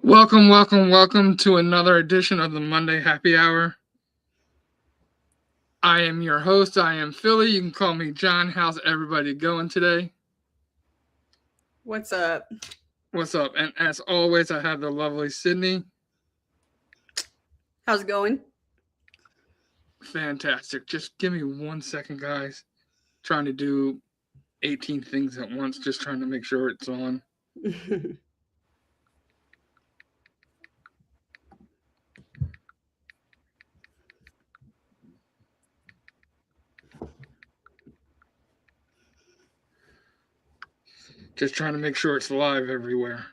Welcome to another edition of the Monday Happy Hour. I am your host. I am Philly. You can call me John. How's everybody going today? What's up? What's up? And as always, I have the lovely Sydney. How's it going? Fantastic. Just give me 1 second, guys. Trying to do 18 things at once, just trying to make sure it's on. Just trying to make sure it's live everywhere.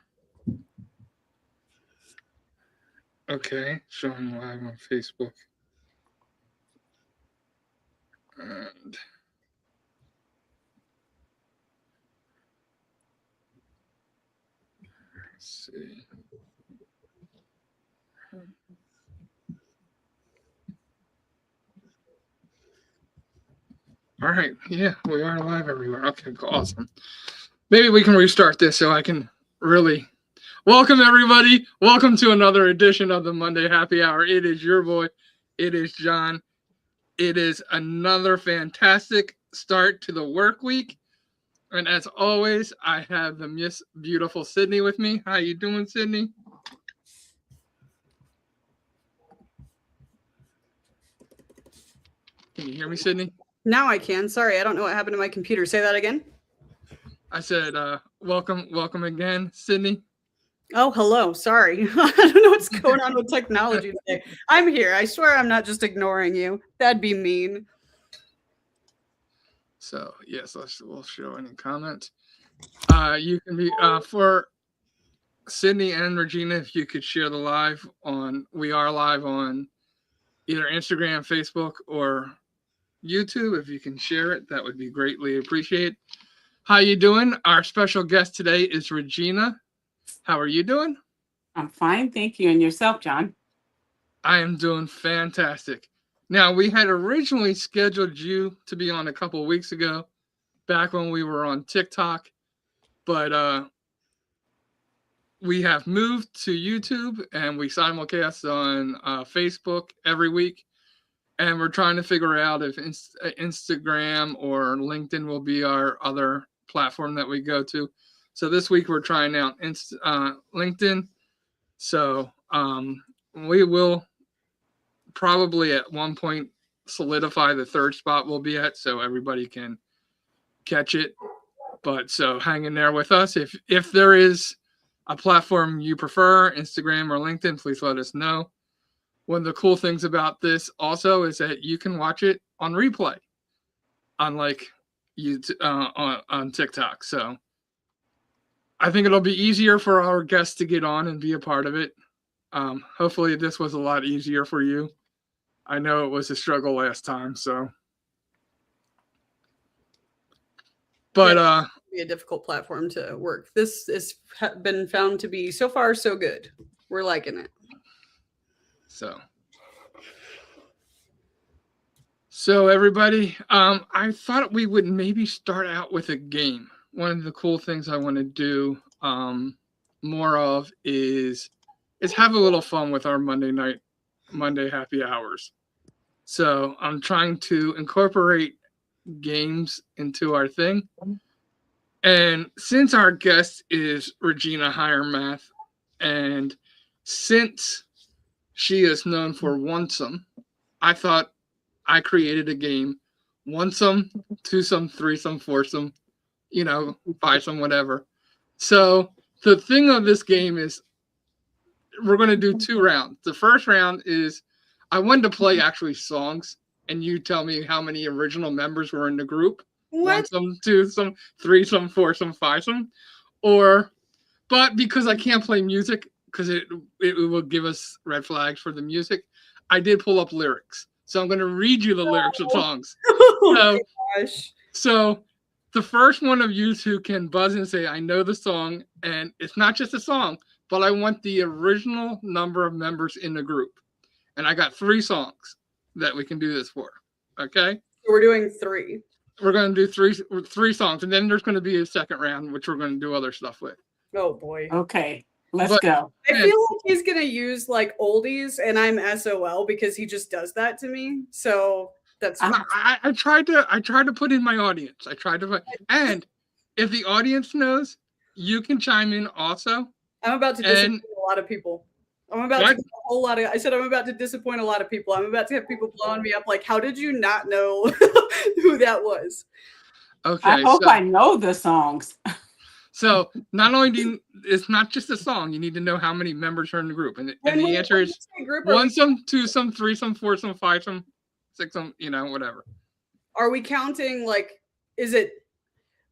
Okay, showing live on Facebook. And let's see. All right, yeah, we are live everywhere. Okay, awesome. Maybe we can restart this so I can really welcome everybody. Welcome to another edition of the Monday Happy Hour. It is your boy. It is John. It is another fantastic start to the work week. And as always, I have the Miss Beautiful Sydney with me. How you doing, Sydney? Can you hear me, Sydney? Now I can. Sorry, I don't know what happened to my computer. Say that again. I said, welcome again, Sydney. Oh, hello. Sorry. I don't know what's going on with technology today. I'm here. I swear I'm not just ignoring you. That'd be mean. So, yes, we'll show any comments. You can be, for Sydney and Regina, if you could share the live on, we are live on either Instagram, Facebook, or YouTube. If you can share it, that would be greatly appreciated. How you doing? Our special guest today is Regina. How are you doing? I'm fine, thank you. And yourself, John? I am doing fantastic. Now, we had originally scheduled you to be on a couple of weeks ago, back when we were on TikTok, but we have moved to YouTube and we simulcast on Facebook every week. And we're trying to figure out if Instagram or LinkedIn will be our other platform that we go to. So this week we're trying out LinkedIn. So we will probably at one point solidify the third spot we'll be at so everybody can catch it. But so hang in there with us. If there is a platform you prefer, Instagram or LinkedIn, please let us know. One of the cool things about this also is that you can watch it on replay, unlike YouTube, on TikTok. So I think it'll be easier for our guests to get on and be a part of it. Hopefully this was a lot easier for you. I know it was a struggle last time, so. But be a difficult platform to work. This has been found to be so far so good. We're liking it. So everybody, I thought we would maybe start out with a game. One of the cool things I want to do more of is have a little fun with our Monday happy hours. So I'm trying to incorporate games into our thing. And since our guest is Regina Hiremath, and since she is known for onesome, I thought I created a game, onesome, twosome, threesome, foursome, fivesome, whatever. So the thing of this game is we're going to do 2 rounds. The first round is I wanted to play actually songs, and you tell me how many original members were in the group. What? Onesome, twosome, threesome, foursome, fivesome. But because I can't play music, because it will give us red flags for the music, I did pull up lyrics. So I'm going to read you the lyrics of songs. Oh gosh. So the first one of you who can buzz and say, I know the song, and it's not just a song, but I want the original number of members in the group. And I got 3 songs that we can do this for. Okay? So we're doing 3. We're going to do three songs, and then there's going to be a second round, which we're going to do other stuff with. Oh boy. Okay. Let's But- go. I feel like he's gonna use like oldies, and I'm SOL because he just does that to me. So that's I tried to put in my audience. I tried to put, and if the audience knows, you can chime in also. I'm about to disappoint a lot of people. I'm about to get a whole lot of. I said I'm about to disappoint a lot of people. I'm about to have people blowing me up like, "How did you not know who that was?" Okay, I hope I know the songs. So not only do you, it's not just a song. You need to know how many members are in the group, and the answer is onesome, twosome, threesome, foursome, fivesome, sixsome. Whatever. Are we counting like? Is it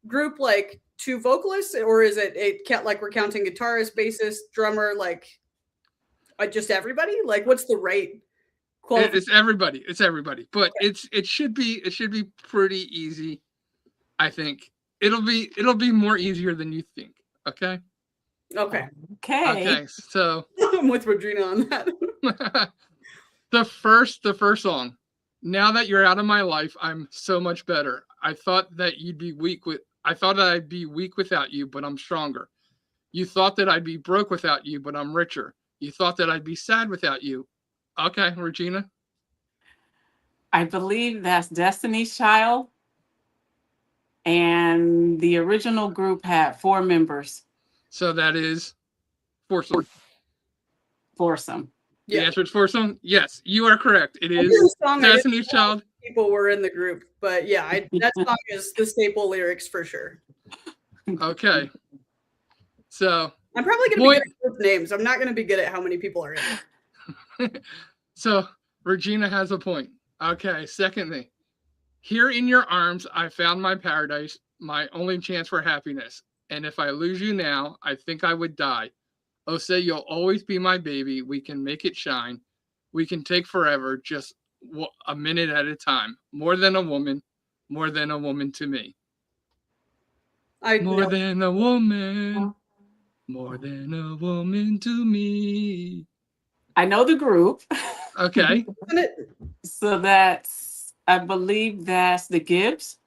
group like 2 vocalists, or is it like we're counting guitarist, bassist, drummer, like just everybody? Like, what's the right quality? It's everybody. It's everybody. But it should be pretty easy. I think it'll be more easier than you think. Okay. Okay. So I'm with Regina on that. the first song. Now that you're out of my life, I'm so much better. I thought that I'd be weak without you, but I'm stronger. You thought that I'd be broke without you, but I'm richer. You thought that I'd be sad without you. Okay, Regina. I believe that's Destiny's Child. And the original group had 4 members. So that is foursome. Foursome. The answer is foursome. Yes, you are correct. It is Destiny's Child. People were in the group, but yeah, that song is the staple lyrics for sure. Okay. So I'm probably going to be good at group names. I'm not going to be good at how many people are in it. So Regina has a point. Okay. Secondly, here in your arms, I found my paradise, my only chance for happiness. And if I lose you now, I think I would die. Oh, say you'll always be my baby. We can make it shine. We can take forever, just a minute at a time. More than a woman to me. More than a woman to me. I know the group. Okay. So I believe that's the Gibbs.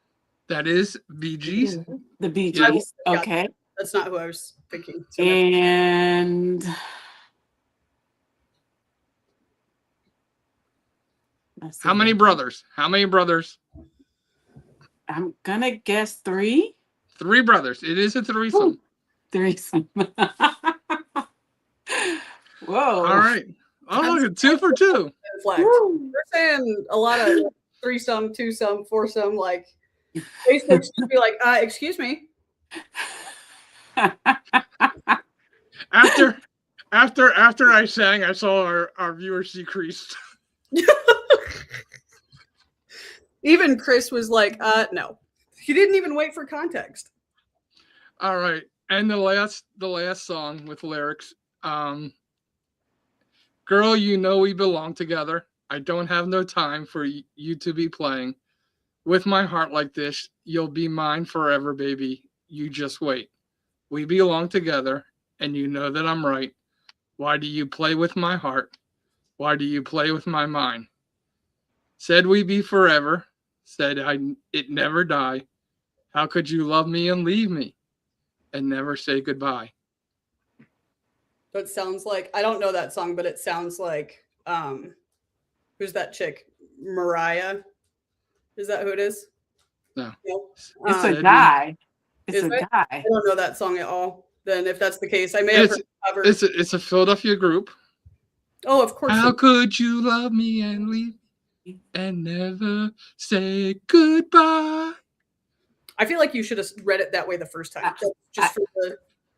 That is Bee Gees. The Bee Gees. Okay. That's not who I was thinking. So and how many brothers? I'm gonna guess 3. 3 brothers. It is a threesome. Ooh, threesome. Whoa. All right. Oh, look at 2 for 2. We're saying a lot of threesome, twosome, foursome. Like Facebook should be like, excuse me. After I sang, I saw our viewers decreased. Even Chris was like, no. He didn't even wait for context. All right. And the last song with lyrics. Girl, you know we belong together. I don't have no time for you to be playing. With my heart like this, you'll be mine forever, baby. You just wait. We belong together, and you know that I'm right. Why do you play with my heart? Why do you play with my mind? Said we be forever. Said it never die. How could you love me and leave me and never say goodbye? That sounds like, I don't know that song, but it sounds like, who's that chick? Mariah? Is that who it is? No. It's a guy. It's a guy. I don't know that song at all. Then if that's the case, I may have heard it covered. It's a Philadelphia group. Oh, of course. How could you love me and leave me and never say goodbye? I feel like you should have read it that way the first time.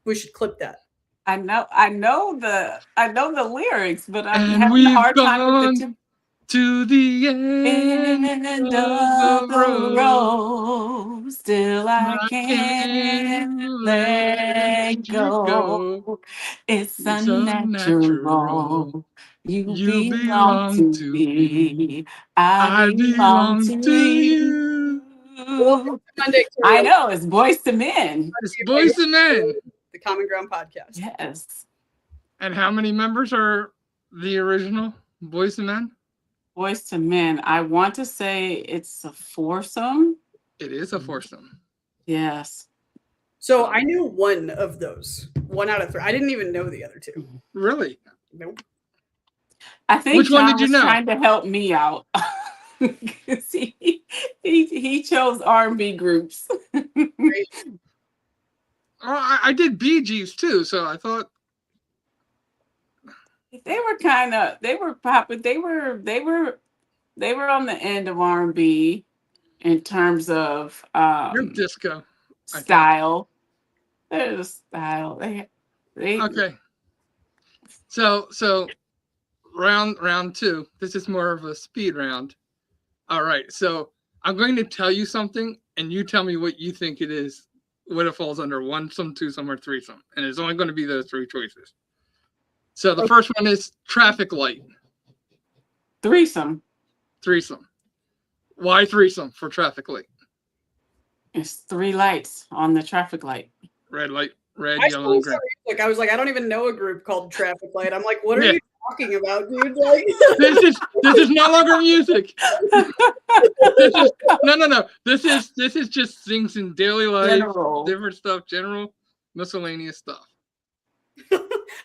We should clip that. I know the lyrics, but I'm and having a hard time with the to the end of the road. Still I can't let go. It's unnatural. You belong to me. I belong to you. I know, it's Boys to Men. It's Boys to Men. The Common Ground podcast. Yes. And how many members are the original Boys to Men? Boys to Men. I want to say it's a foursome. It is a foursome. Yes. So I knew one of those. 1 out of 3. I didn't even know the other 2. Really? Nope. I think Which one John did you was know? trying to help me out. 'Cause he chose R&B groups. Great. Oh, I did Bee Gees too, so I thought They were popping. They were on the end of R&B in terms of you're disco. I think. style. There's a style. They Okay. So round 2. This is more of a speed round. All right. So I'm going to tell you something, and you tell me what you think it is, what it falls under: onesome, twosome, or threesome. And it's only going to be those 3 choices. So the first one is traffic light. threesome. Threesome. Why threesome for traffic light? It's 3 lights on the traffic light. Red light, red, I yellow, and green. like I was like, I don't even know a group called Traffic Light. I'm like, what are Yeah. you talking about, dude? Like, This is no longer music. No. This is just things in daily life, General. different stuff, general, miscellaneous stuff.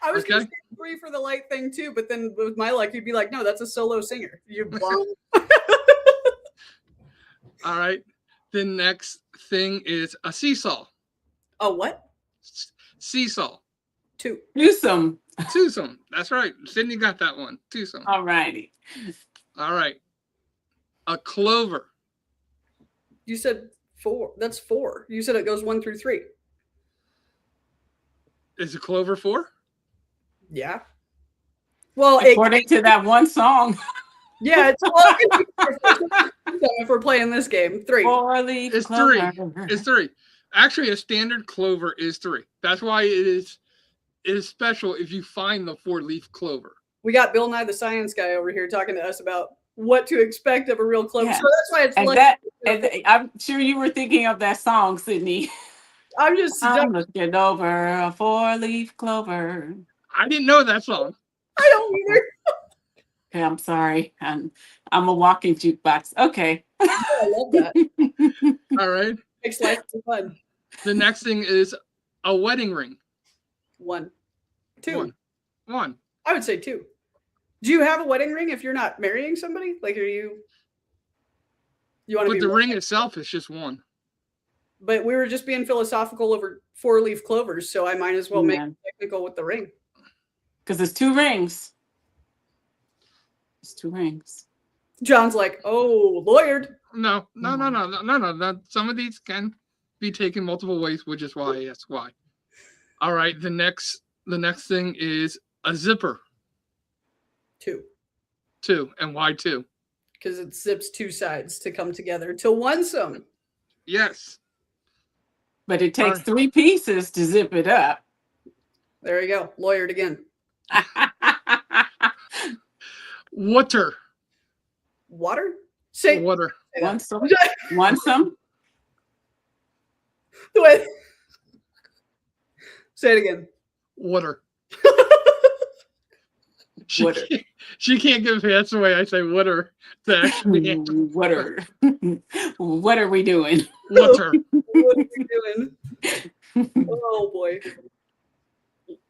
I was gonna Okay. say 3 for the light thing too, but then with my luck, you'd be like, no, that's a solo singer. You blonde. All right. The next thing is a seesaw. Oh, what? Seesaw. 2. Twosome. Twosome. That's right. Sydney got that one. Twosome. All righty. All right. A clover. You said 4. That's 4. You said it goes 1 through 3. Is a clover 4? Yeah. Well, According to that one song. yeah, it's if we're playing this game, 3. Four-leaf It's clover. 3. It's 3. Actually, a standard clover is 3. That's why it is special if you find the 4-leaf clover. We got Bill Nye the Science Guy over here talking to us about what to expect of a real clover. Yeah. So that's why it's And like that, and I'm sure you were thinking of that song, Sydney. I'm just I'm looking over a 4-leaf clover. I didn't know that song. I don't either. Okay, I'm sorry. I'm a walking jukebox. Okay. I love that. All right. Makes life fun. The next thing is a wedding ring. 1. 2. One. I would say 2. Do you have a wedding ring if you're not marrying somebody? Like, are you want to But be? the ring itself is just 1. But we were just being philosophical over 4-leaf clovers, so I might as well make Yeah. it technical with the ring. Because it's 2 rings. It's 2 rings. John's like, oh, lawyered. No. Some of these can be taken multiple ways, which is why I asked why. All right. The next thing is a zipper. 2. 2. And why 2? Because it zips 2 sides to come together to onesome. Yes. But it takes 3 pieces to zip it up. There you go. Lawyered again. Water. Water? Say Water. Onesome. Onesome. the way. Say it again. Water. Water. She can't give hands the way I say water. To actually Water. What are we doing? water. What are we doing? Oh boy.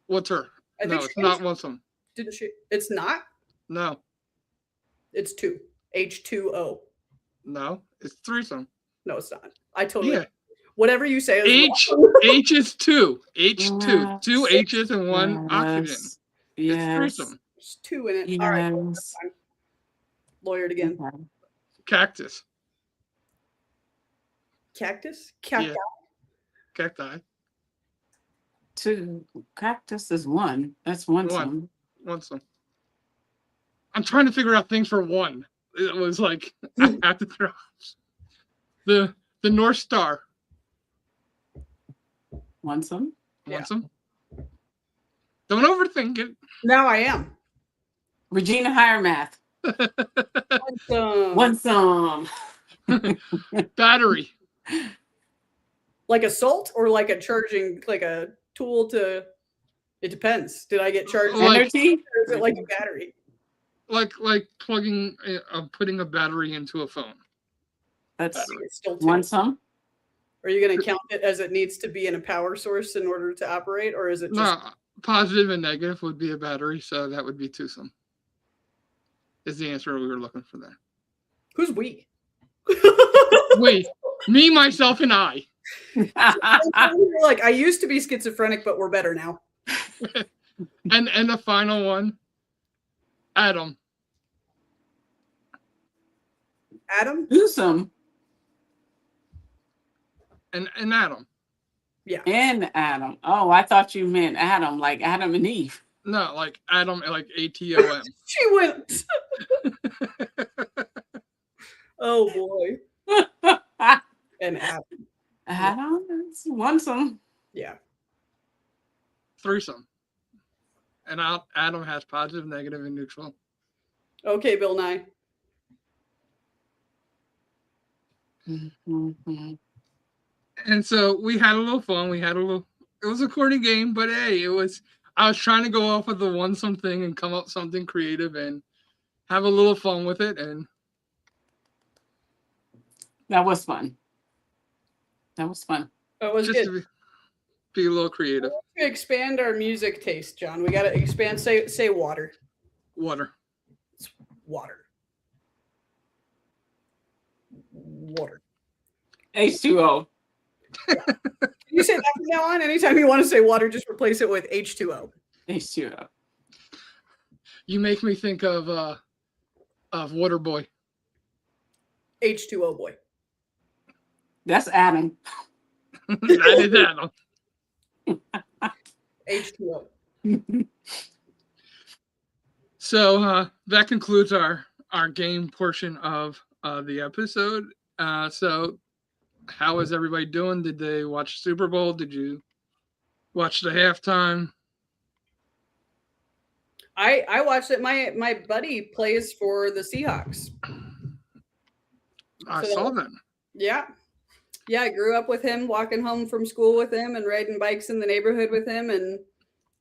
Water. I No, think it's she not onesome. Didn't she? It's not. No. It's 2. H2O. No. It's threesome. No, it's not. I totally. Yeah. Whatever you say is H is 2. H2. 2 H's and 1 oxygen. Yes. It's threesome. There's 2 in it. Yes. All right. That's fine. Lawyered again. Cactus. Cactus? Cacti? Yeah. Cacti. 2 cactus is 1. That's onesome. Onesome. I'm trying to figure out things for 1. It was like I have to throw the North Star. Onesome. Onesome. Don't overthink it. Now I am. Regina Hiremath. Onesome. Battery. Like a salt or like a charging, like a tool to. It depends. Did I get charged? Like- Energy. Or is it like a battery? Like plugging, putting a battery into a phone. That's It's still 2. onesome. Are you going to count it as it needs to be in a power source in order to operate, or is it just No, positive and negative would be a battery, so that would be twosome. Is the answer we were looking for there. who's we? Wait, me, myself, and I. Like, I used to be schizophrenic, but we're better now. And the final one, Adam. Adam? Twosome. And Adam. Yeah. And Adam. Oh, I thought you meant Adam, like Adam and Eve. No, like Adam, like ATOM. She went. Oh boy. And Adam. Adam, it's onesome. Yeah. Threesome. And Adam has positive, negative, and neutral. Okay, Bill Nye. Mm-hmm. And so we had a little fun. It was a corny game, but hey, I was trying to go off of the onesome thing and come up with something creative and have a little fun with it. And That was fun. That was fun. That was just good. to be a little creative. To expand our music taste, John. We got to expand. Say water. Water. It's water. Water. H2O. Can you say that from now on? Anytime you want to say water, just replace it with H2O. H2O. You make me think of Waterboy. H2O boy. That's Adam. That is Adam. H2O. So that concludes our game portion of the episode. So how is everybody doing? Did they watch Super Bowl? Did you watch the halftime? I watched it. My buddy plays for the Seahawks. I saw that. Yeah. Yeah, I grew up with him, walking home from school with him and riding bikes in the neighborhood with him. And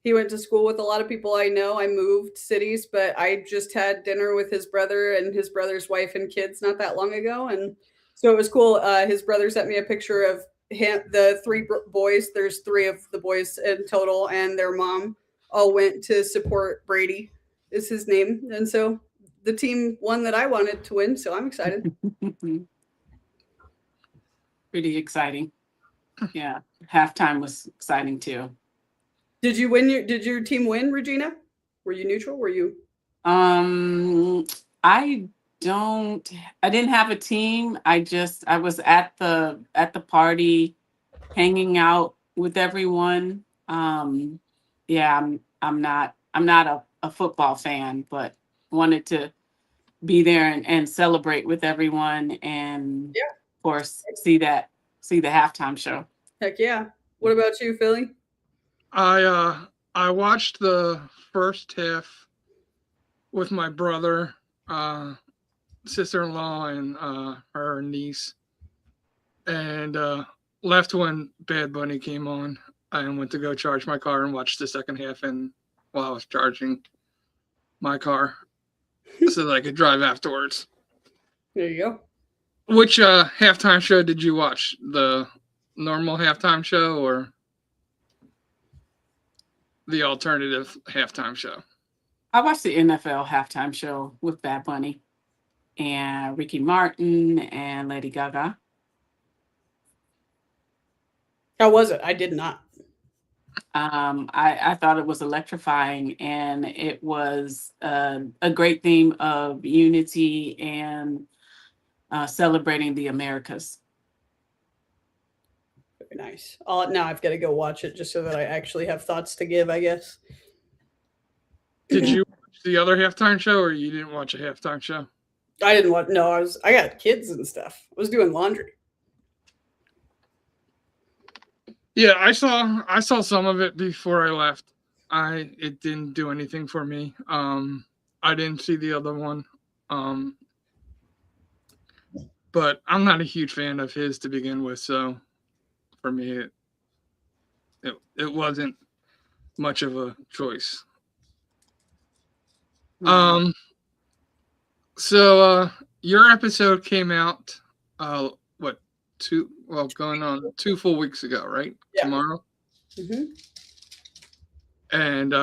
he went to school with a lot of people I know. I moved cities, but I just had dinner with his brother and his brother's wife and kids not that long ago. And so it was cool. His brother sent me a picture of him, the three boys. There's three of the boys in total, and their mom all went to support Brady, is his name. And so the team won that I wanted to win. So I'm excited. Pretty exciting. Yeah. Halftime was exciting too. Did you win? Did your team win, Regina? Were you neutral? Were you? I didn't have a team. I was at the party, hanging out with everyone. Yeah, I'm not a football fan, but wanted to be there and celebrate with everyone, and yeah, of course see the halftime show. Heck yeah. What about you, Philly? I watched the first half with my brother, sister-in-law, and her niece, and left when Bad Bunny came on. I went to go charge my car and watched the second half, and while I was charging my car, so that I could drive afterwards. There you go. Which halftime show did you watch? The normal halftime show or the alternative halftime show? I watched the NFL halftime show with Bad Bunny and Ricky Martin and Lady Gaga. How was it? I did not. I thought it was electrifying, and it was a great theme of unity and celebrating the Americas. Very nice. Now I've got to go watch it just so that I actually have thoughts to give, I guess. Did you watch the other halftime show, or you didn't watch a halftime show? I didn't watch. No, I got kids and stuff. I was doing laundry. Yeah, I saw some of it before I left. It didn't do anything for me. I didn't see the other one. But I'm not a huge fan of his to begin with, so for me it wasn't much of a choice. So your episode came out going on 2 full weeks ago, right? Yeah. Tomorrow. Hmm. And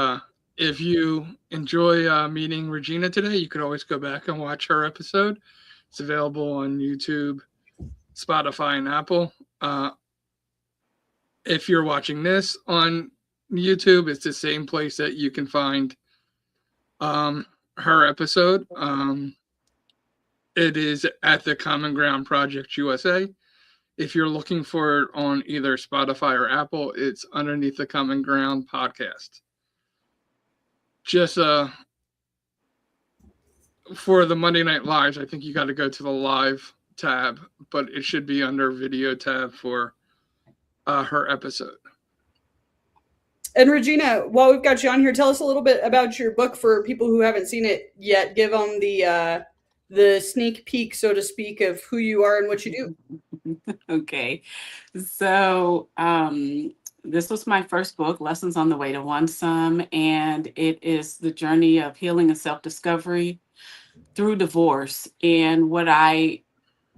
if you enjoy meeting Regina today, you could always go back and watch her episode. It's available on YouTube, Spotify, and Apple. If you're watching this on YouTube, it's the same place that you can find her episode. It is at the Common Ground Project USA. If you're looking for it on either Spotify or Apple, it's underneath the Common Ground podcast. Just for the Monday Night Lives, I think you got to go to the live tab, but it should be under video tab for her episode. And Regina, while we've got you on here, tell us a little bit about your book for people who haven't seen it yet. Give them the sneak peek, so to speak, of who you are and what you do. Okay. So this was my first book, Lessons on the Way to Onesome, and it is the journey of healing and self-discovery through divorce. And what I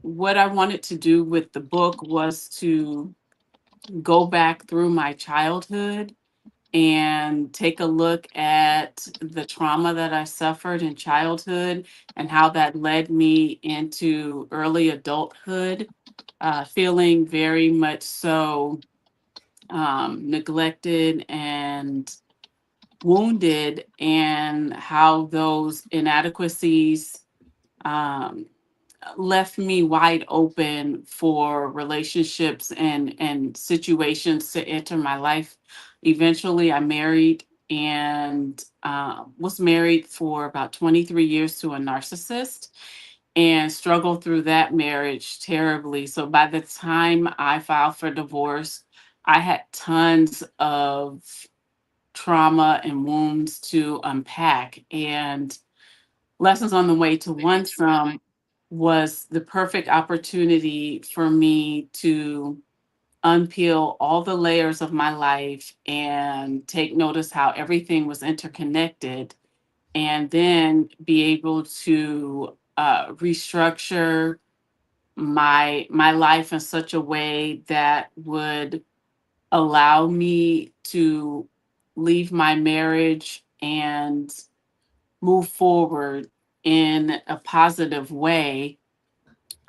wanted to do with the book was to go back through my childhood and take a look at the trauma that I suffered in childhood and how that led me into early adulthood, feeling very much so neglected and wounded, and how those inadequacies um, left me wide open for relationships and situations to enter my life. Eventually, I married and was married for about 23 years to a narcissist and struggled through that marriage terribly. So by the time I filed for divorce, I had tons of trauma and wounds to unpack. And Lessons on the Way to Onesome was the perfect opportunity for me to unpeel all the layers of my life and take notice how everything was interconnected, and then be able to restructure my life in such a way that would allow me to leave my marriage and move forward in a positive way.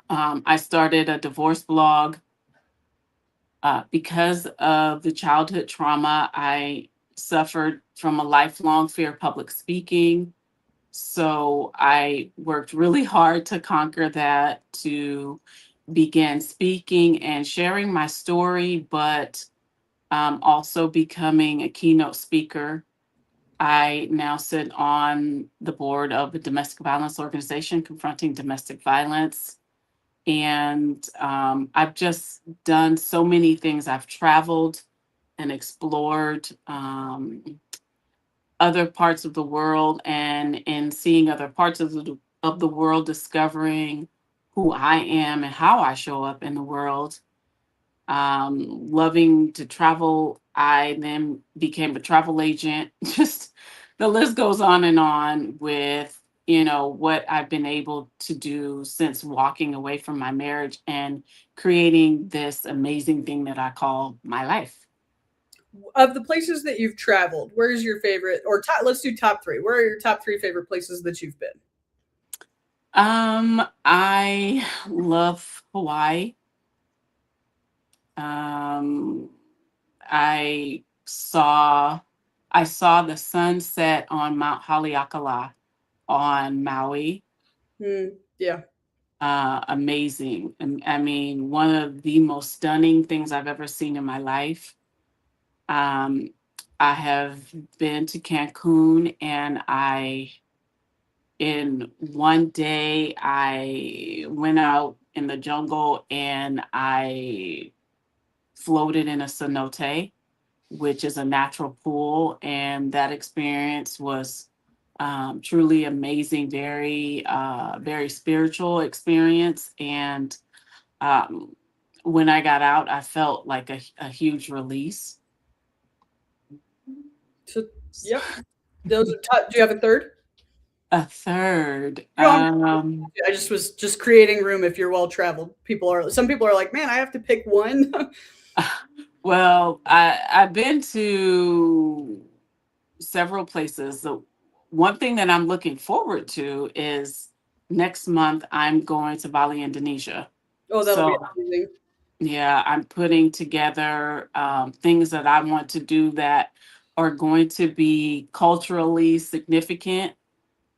I started a divorce blog because of the childhood trauma. I suffered from a lifelong fear of public speaking. So I worked really hard to conquer that, to begin speaking and sharing my story, but also becoming a keynote speaker. I now sit on the board of the domestic violence organization, Confronting Domestic Violence. And I've just done so many things. I've traveled and explored other parts of the world, and in seeing other parts of the world, discovering who I am and how I show up in the world. Loving to travel, I then became a travel agent. Just the list goes on with what I've been able to do since walking away from my marriage and creating this amazing thing that I call my life. Of the places that you've traveled, where's your favorite, or let's do top three. Where are your top three favorite places that you've been? I love Hawaii. Um, I saw the sunset on Mount Haleakala on Maui. Yeah. Amazing. I mean, one of the most stunning things I've ever seen in my life. I have been to Cancun, and in one day, I went out in the jungle and I floated in a cenote, which is a natural pool. And that experience was truly amazing, very, very spiritual experience. And when I got out, I felt like a huge release. So, yep. Those are top. Do you have a third? A third. You I just was just creating room if you're well traveled. Some people are like, man, I have to pick one. Well, I've been to several places. The one thing that I'm looking forward to is next month I'm going to Bali, Indonesia. Oh, that'll be So amazing. yeah, I'm putting together things that I want to do that are going to be culturally significant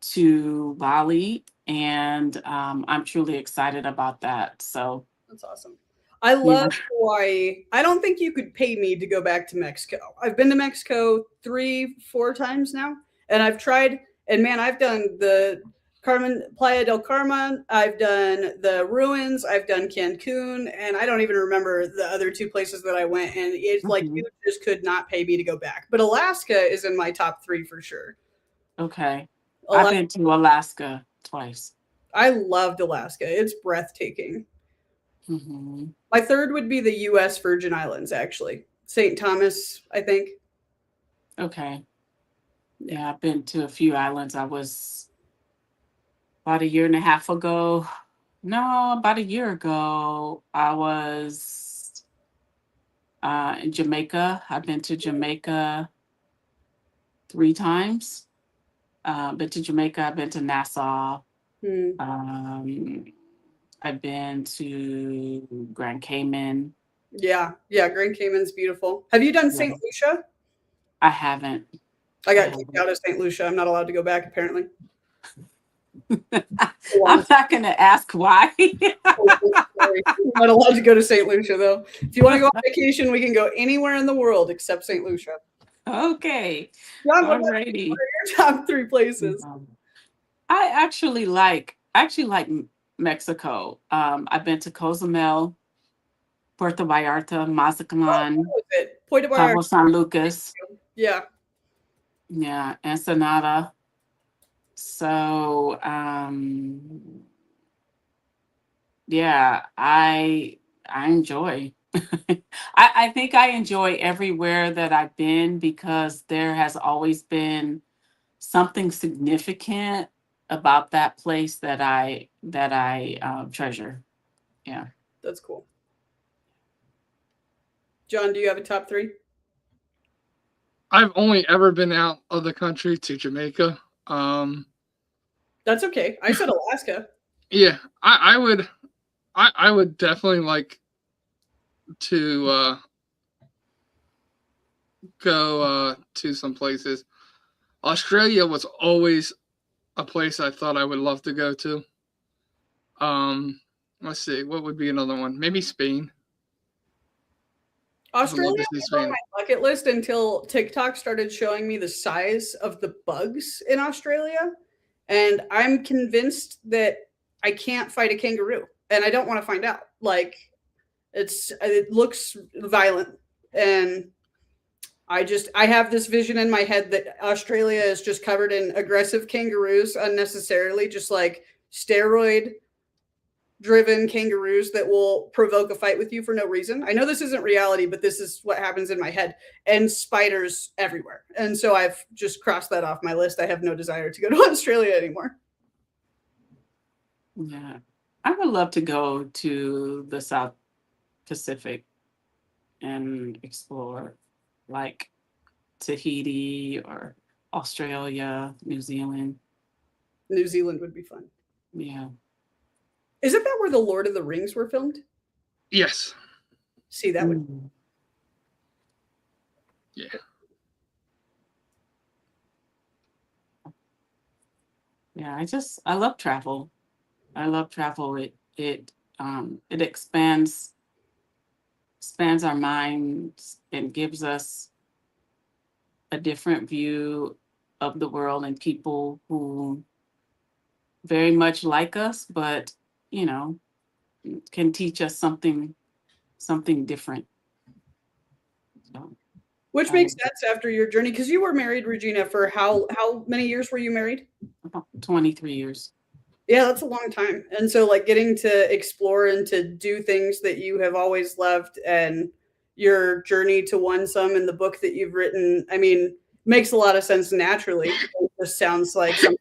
to Bali, and I'm truly excited about that. So That's awesome. I yeah. love Hawaii. I don't think you could pay me to go back to Mexico. I've been to Mexico 3, 4 times now, and I've tried. And man, I've done the Playa del Carmen. I've done the ruins. I've done Cancun, and I don't even remember the other 2 places that I went. And it's like Mhm. you just could not pay me to go back. But Alaska is in my top 3 for sure. Okay. I've Alaska, been to Alaska twice. I loved Alaska. It's breathtaking. Hmm. My third would be the U.S. Virgin Islands, actually. St. Thomas, I think. Okay. Yeah, I've been to a few islands. I was about a year and a half ago. No, about a year ago. I was in Jamaica. I've been to Jamaica 3 times. Been to Jamaica. I've been to Nassau. Hmm. Um, I've been to Grand Cayman. Yeah, yeah, Grand Cayman's beautiful. Have you done Yeah, St. Lucia? I haven't. I I got kicked haven't. out of St. Lucia. I'm not allowed to go back, apparently. I'm not going to ask why. Sorry. I'm not allowed to go to St. Lucia, though. If you want to go on vacation, we can go anywhere in the world except St. Lucia. Okay. John, what about you? What Alrighty. are your top 3 places? I actually like Mexico. I've been to Cozumel, Puerto Vallarta, Oh, Mazatlan, what was it? Puerto Vallarta. Cabo San Lucas, Yeah. yeah, Ensenada. So yeah, I enjoy. I think I enjoy everywhere that I've been because there has always been something significant about that place that I treasure. Yeah. That's cool. John, do you have a top 3? I've only ever been out of the country to Jamaica. That's okay. I said Alaska. Yeah, I would definitely like to go to some places. Australia was always a place I thought I would love to go to. Let's see, what would be another one? Maybe Spain. I would love Australia to see was on Spain. my bucket list until TikTok started showing me the size of the bugs in Australia. And I'm convinced that I can't fight a kangaroo. And I don't want to find out. Like, it looks violent. And I have this vision in my head that Australia is just covered in aggressive kangaroos unnecessarily, just like steroid driven kangaroos that will provoke a fight with you for no reason. I know this isn't reality, but this is what happens in my head, and spiders everywhere. And so I've just crossed that off my list. I have no desire to go to Australia anymore. Yeah. I would love to go to the South Pacific and explore like Tahiti or Australia, New Zealand. New Zealand would be fun. Yeah. Isn't that where the Lord of the Rings were filmed? Yes. See, that would. Mm. Yeah. Yeah, I love travel. I love travel. It expands our minds and gives us a different view of the world and people who very much like us, but you know, can teach us something different. So, Which I makes sense after your journey, because you were married, Regina, for how many years were you married? about 23 years. Yeah, that's a long time. And so, like, getting to explore and to do things that you have always loved, and your journey to onesome and the book that you've written, I mean, makes a lot of sense naturally. It just sounds like something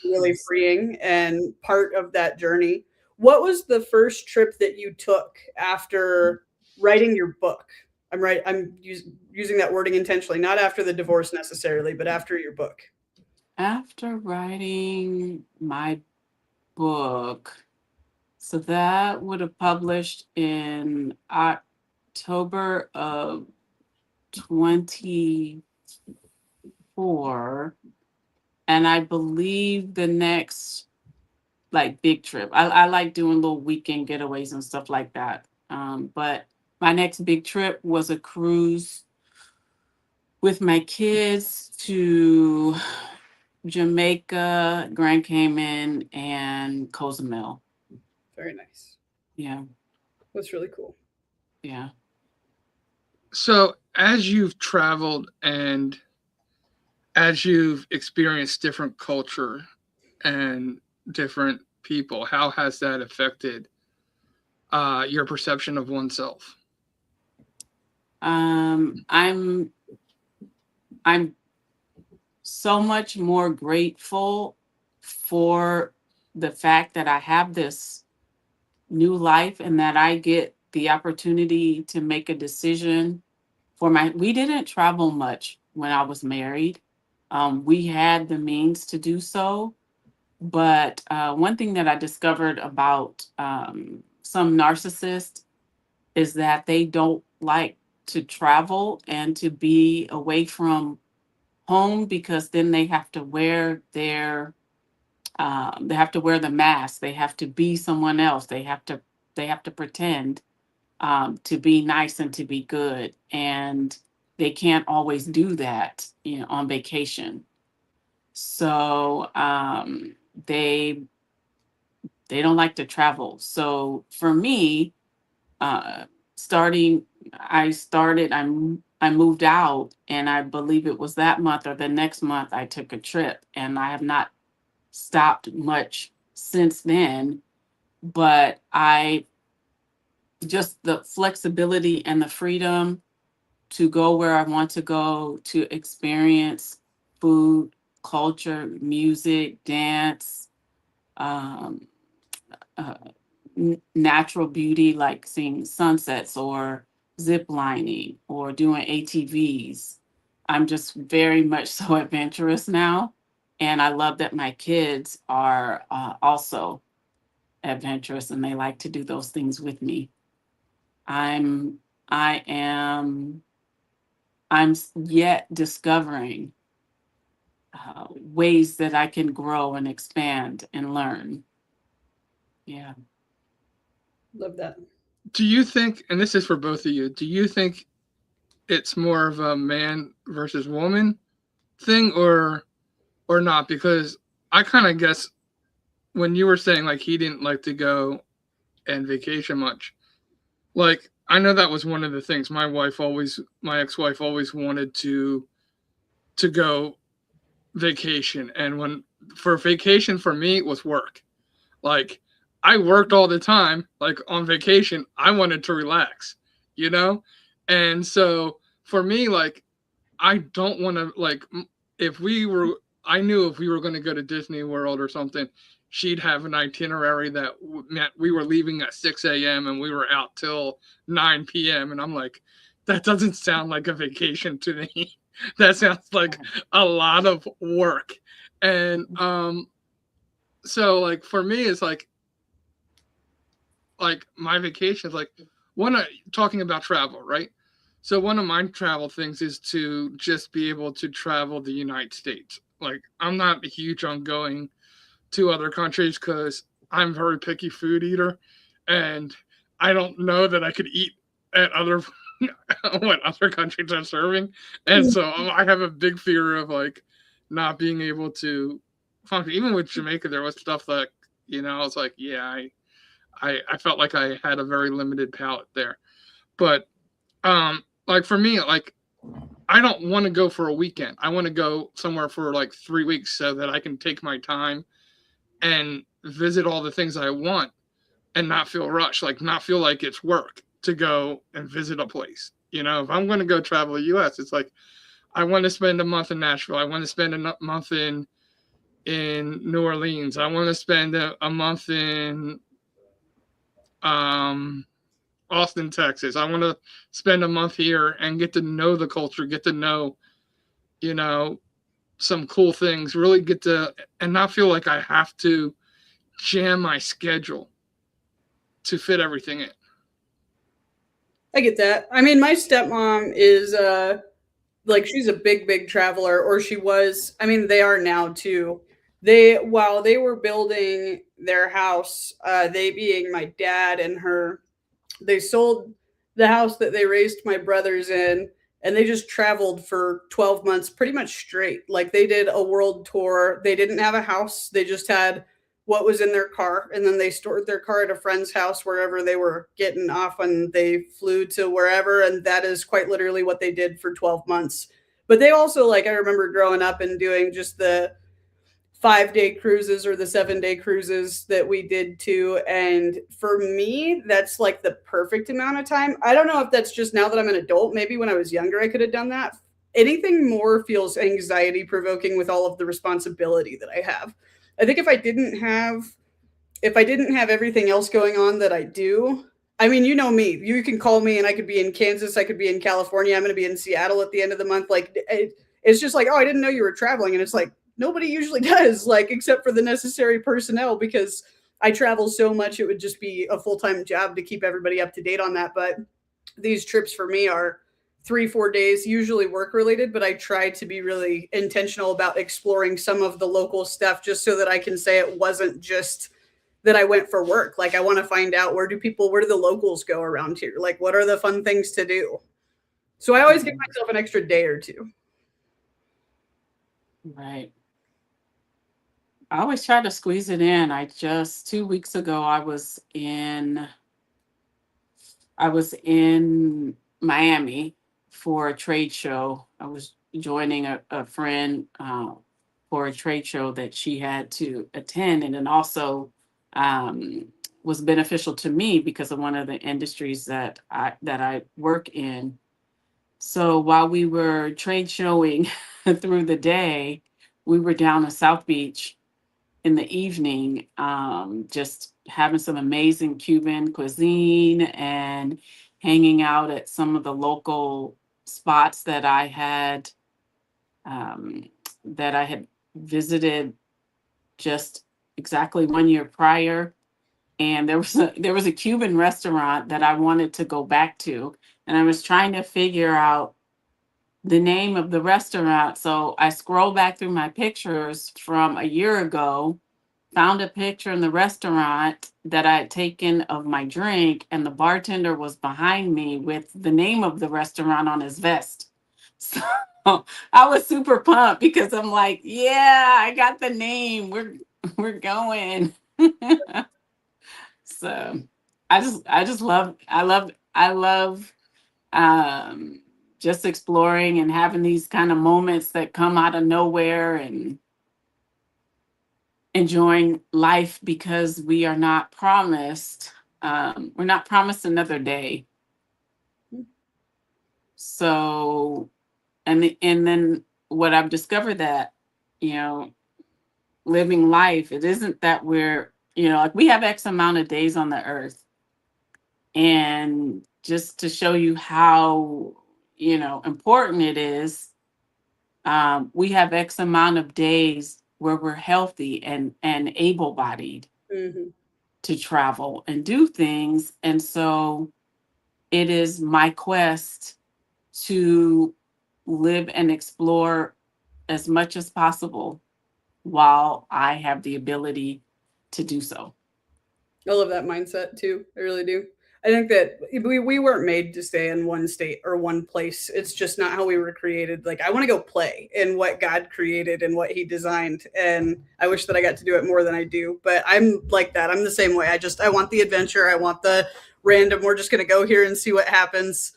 you really freeing and part of that journey. What was the first trip that you took after writing your book? I'm using that wording intentionally, not after the divorce necessarily, but after your book. After writing my book, so that would have published in October of 24. And I believe the next like big trip, I like doing little weekend getaways and stuff like that. But my next big trip was a cruise with my kids to Jamaica, Grand Cayman, and Cozumel. Very nice. Yeah, That's really cool. yeah. So, as you've traveled and as you've experienced different culture and different people, how has that affected your perception of oneself? I'm so much more grateful for the fact that I have this new life and that I get the opportunity to make a decision for we didn't travel much when I was married. We had the means to do so. But one thing that I discovered about some narcissists is that they don't like to travel and to be away from home because then they have to wear the mask. They have to be someone else. They have to pretend to be nice and to be good, and they can't always do that, on vacation. So they don't like to travel. So for me, uh, starting, I moved out, and I believe it was that month or the next month I took a trip, and I have not stopped much since then. But I just the flexibility and the freedom to go where I want to go, to experience food, culture, music, dance, um, uh, natural beauty, like seeing sunsets or zip lining or doing ATVs. I'm just very much so adventurous now. And I love that my kids are also adventurous and they like to do those things with me. I'm, I am, I'm yet discovering ways that I can grow and expand and learn. Yeah. Love that. Do you think, and this is for both of you, do you think it's more of a man versus woman thing or not? Because I kind of guess when you were saying like he didn't like to go and vacation much, like I know that was one of the things my ex-wife always wanted to go vacation, and when for vacation for me it was work. Like I worked all the time, like on vacation, I wanted to relax, you know? And so for me, like I don't want to like if we were I knew if we were going to go to Disney World or something, she'd have an itinerary that meant we were leaving at 6 a.m. and we were out till 9 p.m. And I'm like, that doesn't sound like a vacation to me. That sounds like a lot of work. And so like for me it's like my vacations, like talking about travel, right? So one of my travel things is to just be able to travel the United States. Like I'm not huge on going to other countries because I'm a very picky food eater, and I don't know that I could eat at other what other countries are serving, and so I have a big fear of like not being able to function. Even with Jamaica, there was stuff like I was like, yeah, I felt like I had a very limited palate there. But like for me, like I don't want to go for a weekend. I want to go somewhere for like 3 weeks so that I can take my time and visit all the things I want and not feel rushed, like not feel like it's work to go and visit a place. If I'm going to go travel the US, it's like I want to spend a month in Nashville. I want to spend a month in in New Orleans. I want to spend a month in Austin, Texas. I want to spend a month here and get to know the culture, get to know, you know, some cool things, really get to, and not feel like I have to jam my schedule to fit everything in. I get that. I mean, my stepmom is like she's a big traveler, or she was. I mean, they are now too. They while they were building their house, they being my dad and her, they sold the house that they raised my brothers in, and they just traveled for 12 months pretty much straight. Like they did a world tour. They didn't have a house. They just had what was in their car, and then they stored their car at a friend's house wherever they were getting off when they flew to wherever, and that is quite literally what they did for 12 months. But they also, like, I remember growing up and doing just the 5-day cruises or the 7-day cruises that we did too. And for me, that's like the perfect amount of time. I don't know if that's just now that I'm an adult. Maybe when I was younger, I could have done that. Anything more feels anxiety provoking with all of the responsibility that I have. I think if I didn't have everything else going on that I do, I mean, you know me, you can call me and I could be in Kansas. I could be in California. I'm going to be in Seattle at the end of the month. Like it's just like, oh, I didn't know you were traveling. And it's like, nobody usually does, like, except for the necessary personnel, because I travel so much. It would just be a full-time job to keep everybody up to date on that. But these trips for me are 3-4 days, usually work related, but I try to be really intentional about exploring some of the local stuff just so that I can say it wasn't just that I went for work. Like I want to find out where do the locals go around here? Like what are the fun things to do? So I always give myself an extra day or two. Right. I always try to squeeze it in. 2 weeks ago, I was in Miami for a trade show. I was joining a friend for a trade show that she had to attend, and then also was beneficial to me because of one of the industries that I work in. So while we were trade showing through the day, we were down at South Beach in the evening, just having some amazing Cuban cuisine and hanging out at some of the local spots that I had visited just exactly 1 year prior. And there was a Cuban restaurant that I wanted to go back to, and I was trying to figure out the name of the restaurant. So I scrolled back through my pictures from a year ago, found a picture in the restaurant that I had taken of my drink, and the bartender was behind me with the name of the restaurant on his vest. So I was super pumped because I'm like, yeah, I got the name. We're going. So I love just exploring and having these kind of moments that come out of nowhere and enjoying life because we're not promised another day. So and then what I've discovered that, living life, it isn't that we're, like we have X amount of days on the earth. And just to show you how, important it is, we have X amount of days where we're healthy and able-bodied to travel and do things. And so it is my quest to live and explore as much as possible while I have the ability to do so. I love that mindset too. I really do. I think that we weren't made to stay in one state or one place. It's just not how we were created. Like I want to go play in what God created and what he designed. And I wish that I got to do it more than I do, but I'm like that. I'm the same way. I want the adventure. I want the random, we're just going to go here and see what happens.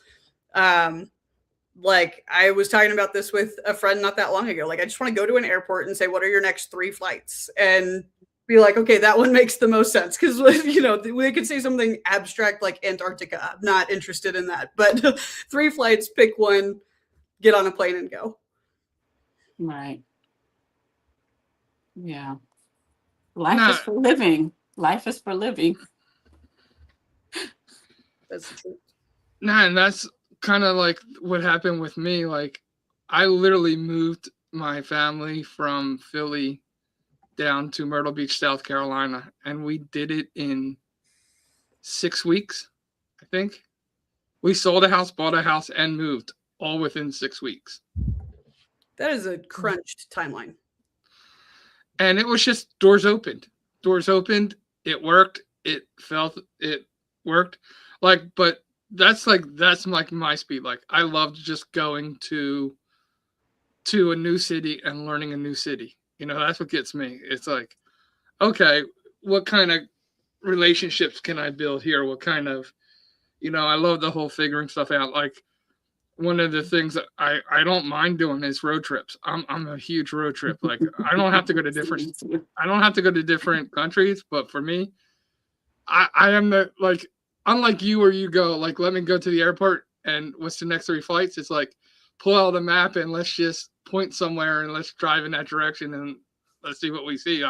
Like I was talking about this with a friend not that long ago. Like I just want to go to an airport and say, what are your next 3 flights? And be like, okay, that one makes the most sense. Because, we could say something abstract like Antarctica. I'm not interested in that. But 3 flights, pick one, get on a plane and go. Right. Yeah. Life Nah, is for living. Life is for living. That's the truth. nah, and that's kind of like what happened with me. Like, I literally moved my family from Philly down to Myrtle Beach, South Carolina, and we did it in 6 weeks, I think. We sold a house, bought a house, and moved all within 6 weeks. That is a crunched timeline. And it was just doors opened. Doors opened. It worked. It felt it worked. But that's like my speed. Like, I loved just going to a new city and learning a new city. That's what gets me. It's like, okay, what kind of relationships can I build here? What kind of, I love the whole figuring stuff out. Like, one of the things that I don't mind doing is road trips. I'm a huge road trip. Like, I don't have to go to different countries, but for me, I am the, like, unlike you where you go, like, let me go to the airport and what's the next 3 flights? It's like, pull out a map and let's just point somewhere and let's drive in that direction and let's see what we see.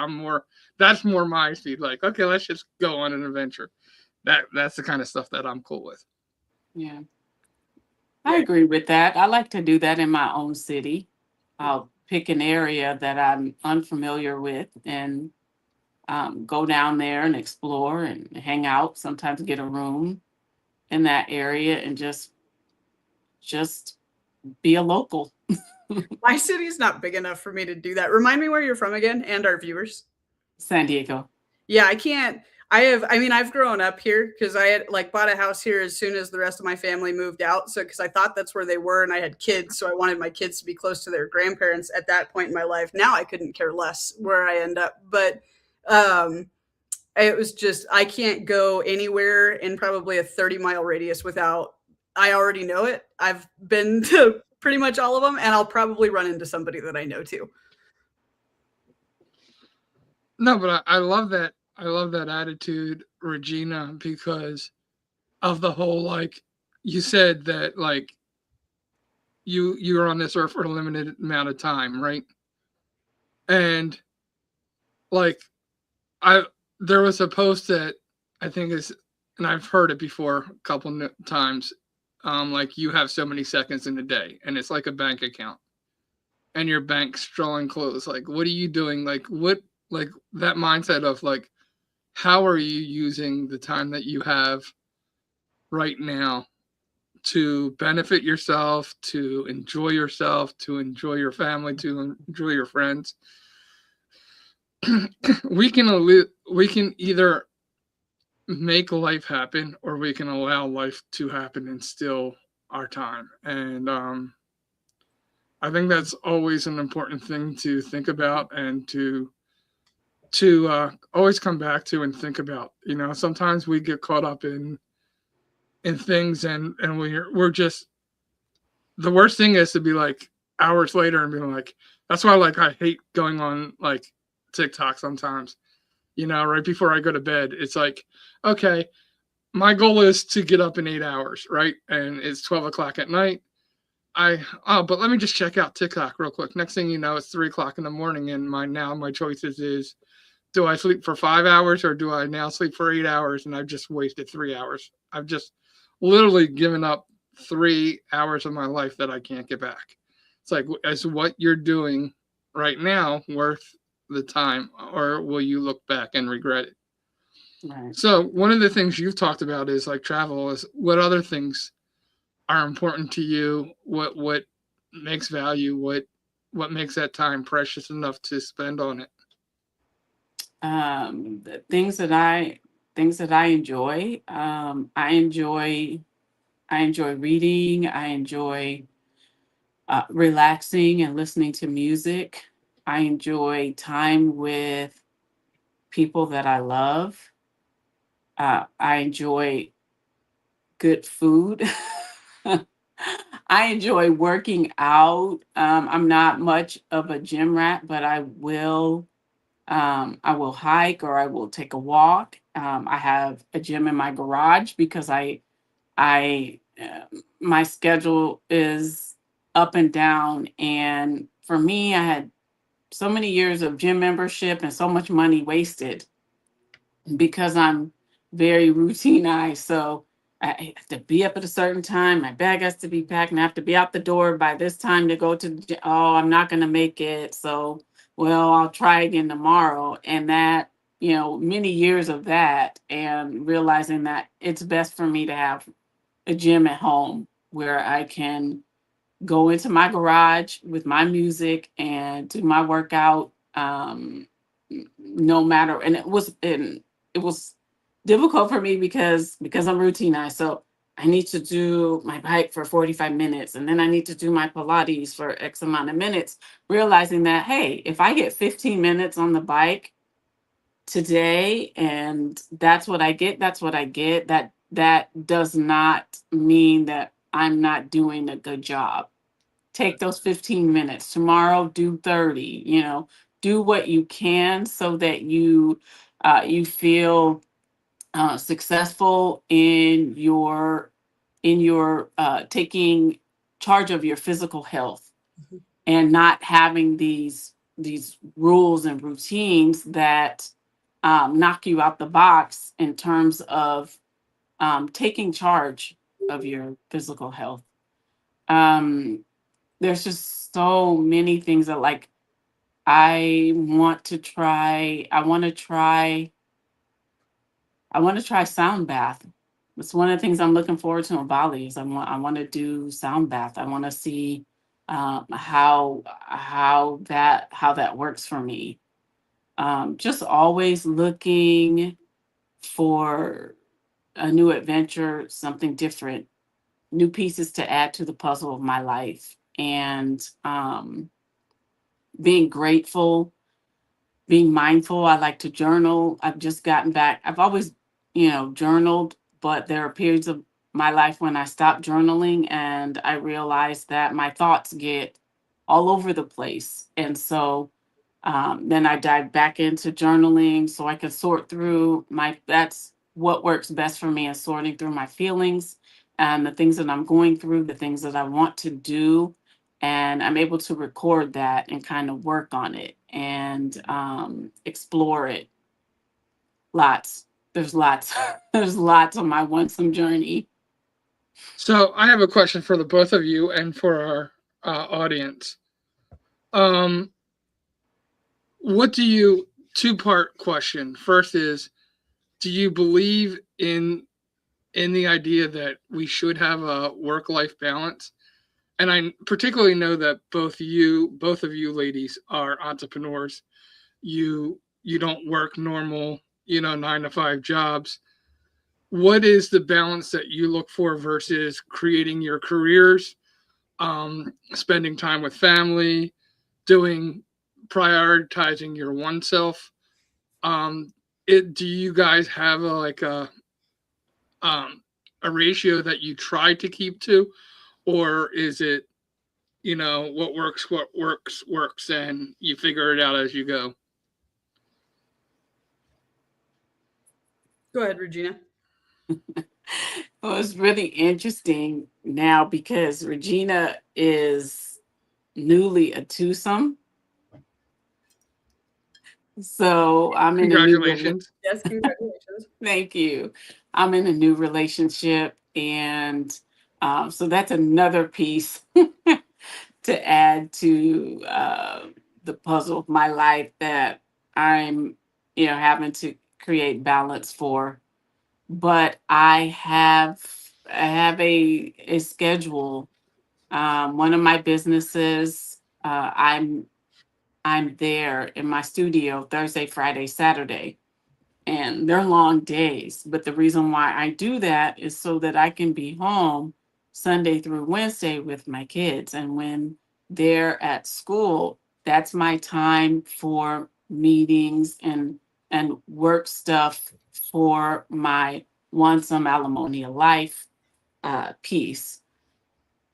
That's more my speed. Like, okay, let's just go on an adventure. That's the kind of stuff that I'm cool with. Yeah. I agree with that. I like to do that in my own city. I'll pick an area that I'm unfamiliar with and go down there and explore and hang out. Sometimes get a room in that area and just be a local. My city's not big enough for me to do that. Remind me where you're from again, and our viewers. San Diego. Yeah, I can't. I've grown up here because I had like bought a house here as soon as the rest of my family moved out. So, because I thought that's where they were and I had kids. So I wanted my kids to be close to their grandparents at that point in my life. Now I couldn't care less where I end up. But it was just, I can't go anywhere in probably a 30-mile radius without, I already know it. I've been to pretty much all of them, and I'll probably run into somebody that I know too. No, but I love that. I love that attitude, Regina, because of the whole, like, you said that, like, you're on this earth for a limited amount of time, right? And, like, there was a post that I think is, and I've heard it before a couple times, like, you have so many seconds in a day, and it's like a bank account, and your bank's drawing close. Like, what are you doing? Like, that mindset of, like, how are you using the time that you have right now to benefit yourself, to enjoy yourself, to enjoy your family, to enjoy your friends? we can either make life happen or we can allow life to happen and still our time. And I think that's always an important thing to think about and to always come back to and think about. Sometimes we get caught up in things, and we're just, the worst thing is to be like hours later and being like, that's why, like, I hate going on, like, TikTok sometimes. Right before I go to bed, it's like, okay, my goal is to get up in 8 hours, right? And it's 12 o'clock at night. But let me just check out TikTok real quick. Next thing you know, it's 3 o'clock in the morning, and my choices is, do I sleep for 5 hours or do I now sleep for 8 hours? And I've just wasted 3 hours. I've just literally given up 3 hours of my life that I can't get back. It's like, is what you're doing right now worth the time, or will you look back and regret it? Right. So one of the things you've talked about is, like, travel. Is what other things are important to you? What makes value? What makes that time precious enough to spend on it? The things that I enjoy. I enjoy reading. I enjoy relaxing and listening to music. I enjoy time with people that I love. I enjoy good food. I enjoy working out. I'm not much of a gym rat, but I will hike or I will take a walk. I have a gym in my garage because my schedule is up and down, and for me, I had so many years of gym membership and so much money wasted because I'm very routinized. So I have to be up at a certain time. My bag has to be packed, and I have to be out the door by this time to go to the gym. Oh, I'm not going to make it. So, well, I'll try again tomorrow. And that, many years of that, and realizing that it's best for me to have a gym at home where I can go into my garage with my music and do my workout. No matter, and it was difficult for me because I'm routinized. So I need to do my bike for 45 minutes, and then I need to do my Pilates for X amount of minutes, realizing that, hey, if I get 15 minutes on the bike today and that's what I get, that's what I get. That does not mean that I'm not doing a good job. Take those 15 minutes. Tomorrow, do 30. Do what you can so that you feel successful in your taking charge of your physical health, Mhm. and not having these rules and routines that knock you out the box in terms of taking charge of your physical health. Um, there's just so many things that, like, I want to try. I want to try sound bath. It's one of the things I'm looking forward to in Bali. Is I want to do sound bath. I want to see how that works for me. Just always looking for a new adventure, something different, new pieces to add to the puzzle of my life, and being grateful, being mindful. I like to journal. I've just gotten back. I've always, journaled, but there are periods of my life when I stopped journaling and I realized that my thoughts get all over the place. And so then I dive back into journaling so I can sort through that's what works best for me, is sorting through my feelings and the things that I'm going through, the things that I want to do. And I'm able to record that and kind of work on it and explore it. Lots. There's lots. There's lots on my onesome journey. So I have a question for the both of you and for our audience. Um, what do you, two-part question. First is, do you believe in the idea that we should have a work-life balance? And I particularly know that both of you ladies are entrepreneurs. You don't work normal, 9 to 5 jobs. What is the balance that you look for versus creating your careers, spending time with family, doing prioritizing your oneself? Do you guys have um, a ratio that you try to keep to, or is it, what works, and you figure it out as you go? Go ahead, Regina. Well, it's really interesting now because Regina is newly a twosome. So I'm in a Congratulations. Yes, congratulations. thank you. I'm in a new relationship, and so that's another piece to add to the puzzle of my life that I'm, having to create balance for. But I have a schedule. One of my businesses, I'm there in my studio Thursday, Friday, Saturday, and they're long days. But the reason why I do that is so that I can be home Sunday through Wednesday with my kids. And when they're at school, that's my time for meetings and work stuff for my Once Some Alimony of Life piece.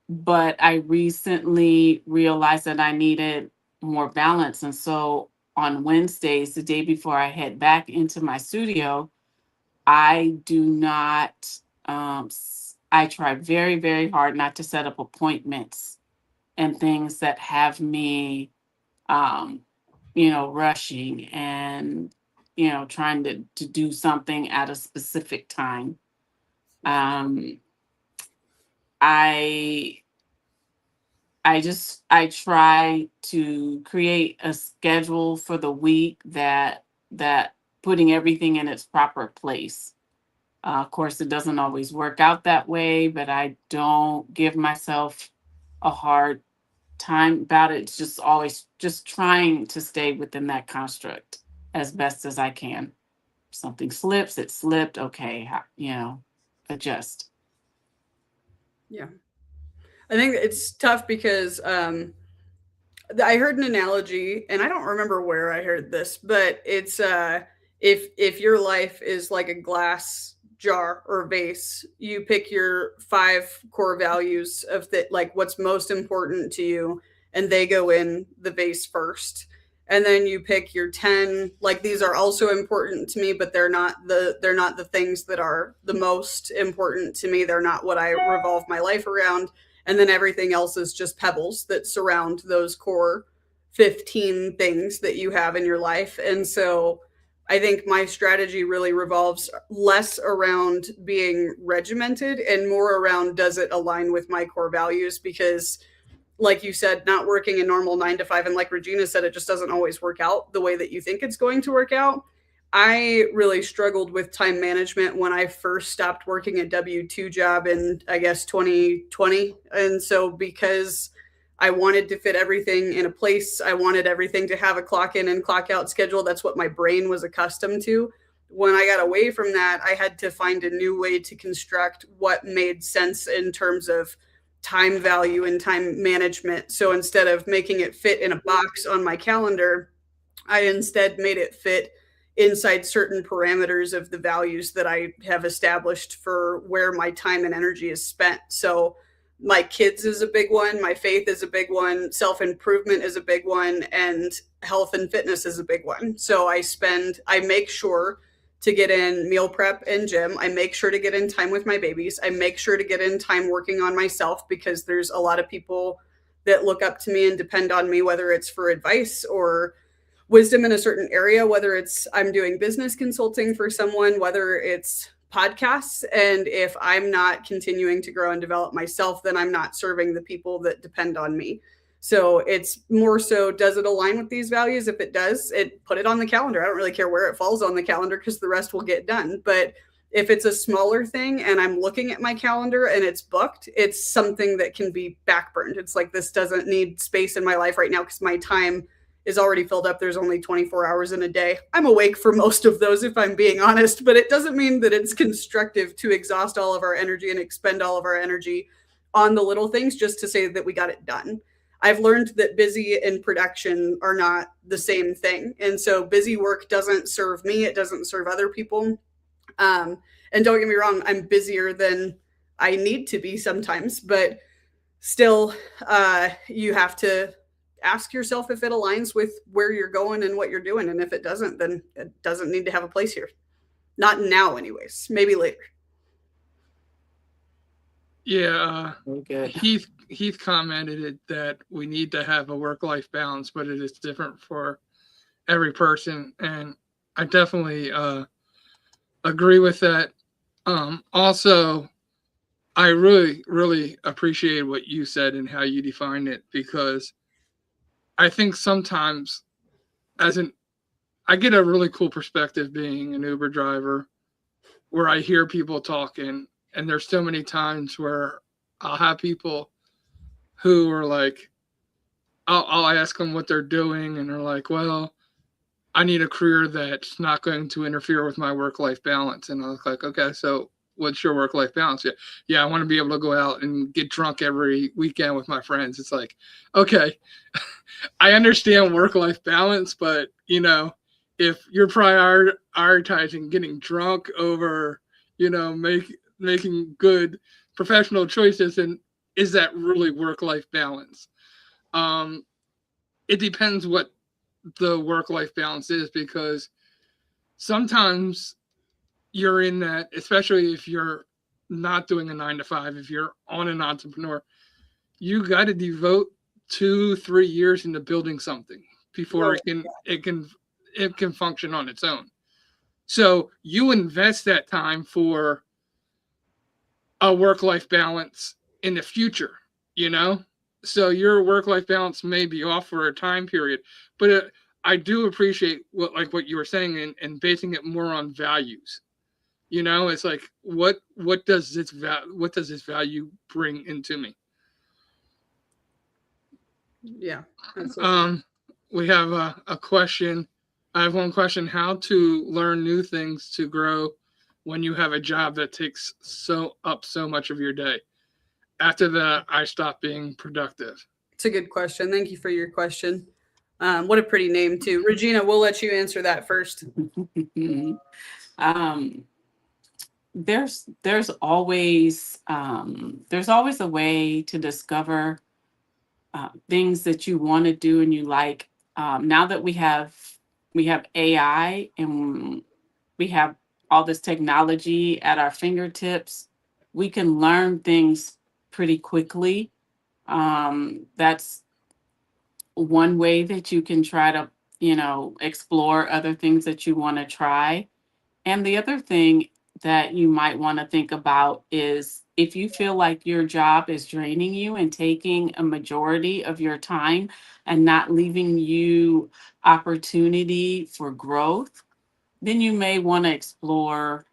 But I recently realized that I needed more balance. And so on Wednesdays, the day before I head back into my studio, I do not, I try very, very hard not to set up appointments and things that have me um, rushing and, trying to do something at a specific time. Um, I I try to create a schedule for the week that putting everything in its proper place. Of course, it doesn't always work out that way, but I don't give myself a hard time about it. It's just always just trying to stay within that construct as best as I can. If something slips, it slipped. Okay, adjust. Yeah. I think it's tough because I heard an analogy, and I don't remember where I heard this, but it's if your life is like a glass jar or vase, you pick your 5 core values of like what's most important to you, and they go in the vase first. And then you pick your 10, like these are also important to me, but they're not the things that are the most important to me. They're not what I revolve my life around. And then everything else is just pebbles that surround those core 15 things that you have in your life. And so I think my strategy really revolves less around being regimented and more around, does it align with my core values? Because like you said, not working a normal 9 to 5, and like Regina said, it just doesn't always work out the way that you think it's going to work out. I really struggled with time management when I first stopped working a W-2 job in, I guess, 2020. And so because I wanted to fit everything in a place, I wanted everything to have a clock in and clock out schedule. That's what my brain was accustomed to. When I got away from that, I had to find a new way to construct what made sense in terms of time value and time management. So instead of making it fit in a box on my calendar, I instead made it fit inside certain parameters of the values that I have established for where my time and energy is spent. So my kids is a big one, my faith is a big one, self-improvement is a big one, and health and fitness is a big one. So I make sure to get in meal prep and gym. I make sure to get in time with my babies. I make sure to get in time working on myself, because there's a lot of people that look up to me and depend on me, whether it's for advice or wisdom in a certain area, whether it's I'm doing business consulting for someone, whether it's podcasts. And if I'm not continuing to grow and develop myself, then I'm not serving the people that depend on me. So it's more so, does it align with these values? If it does, put it on the calendar. I don't really care where it falls on the calendar, because the rest will get done. But if it's a smaller thing and I'm looking at my calendar and it's booked, it's something that can be backburned. It's like, this doesn't need space in my life right now because my time is already filled up. There's only 24 hours in a day. I'm awake for most of those, if I'm being honest, but it doesn't mean that it's constructive to exhaust all of our energy and expend all of our energy on the little things just to say that we got it done. I've learned that busy and production are not the same thing. And so busy work doesn't serve me. It doesn't serve other people. And don't get me wrong, I'm busier than I need to be sometimes, but still, you have to ask yourself if it aligns with where you're going and what you're doing. And if it doesn't, then it doesn't need to have a place here. Not now anyways, maybe later. Yeah, Good. Heath commented it that we need to have a work-life balance, but it is different for every person, and I definitely agree with that. Also, I really, really appreciate what you said and how you defined it, because I think sometimes I get a really cool perspective being an Uber driver, where I hear people talking, and there's so many times where I'll have people who are like, I'll ask them what they're doing, and they're like, well, I need a career that's not going to interfere with my work-life balance. And I was like, okay, so what's your work-life balance? Yeah, I want to be able to go out and get drunk every weekend with my friends. It's like, okay, I understand work-life balance, but if you're prioritizing getting drunk over, making good professional choices, and is that really work-life balance? It depends what the work-life balance is, because sometimes you're in that, especially if you're not doing a 9 to 5, if you're on an entrepreneur, you got to devote 2-3 years into building something, before it can function on its own. So you invest that time for a work-life balance in the future, you know? So your work-life balance may be off for a time period, but I do appreciate what you were saying and basing it more on values. You know, it's like what does this value bring into me? Yeah. Absolutely. We have a question. I have one question: how to learn new things to grow when you have a job that takes so much of your day. After that, I stop being productive. It's a good question. Thank you for your question. What a pretty name too. Regina, we'll let you answer that first. There's always a way to discover things that you want to do and you like. Now that we have AI and we have all this technology at our fingertips, we can learn things pretty quickly. That's one way that you can try to, explore other things that you want to try. And the other thing that you might want to think about is if you feel like your job is draining you and taking a majority of your time and not leaving you opportunity for growth, then you may want to explore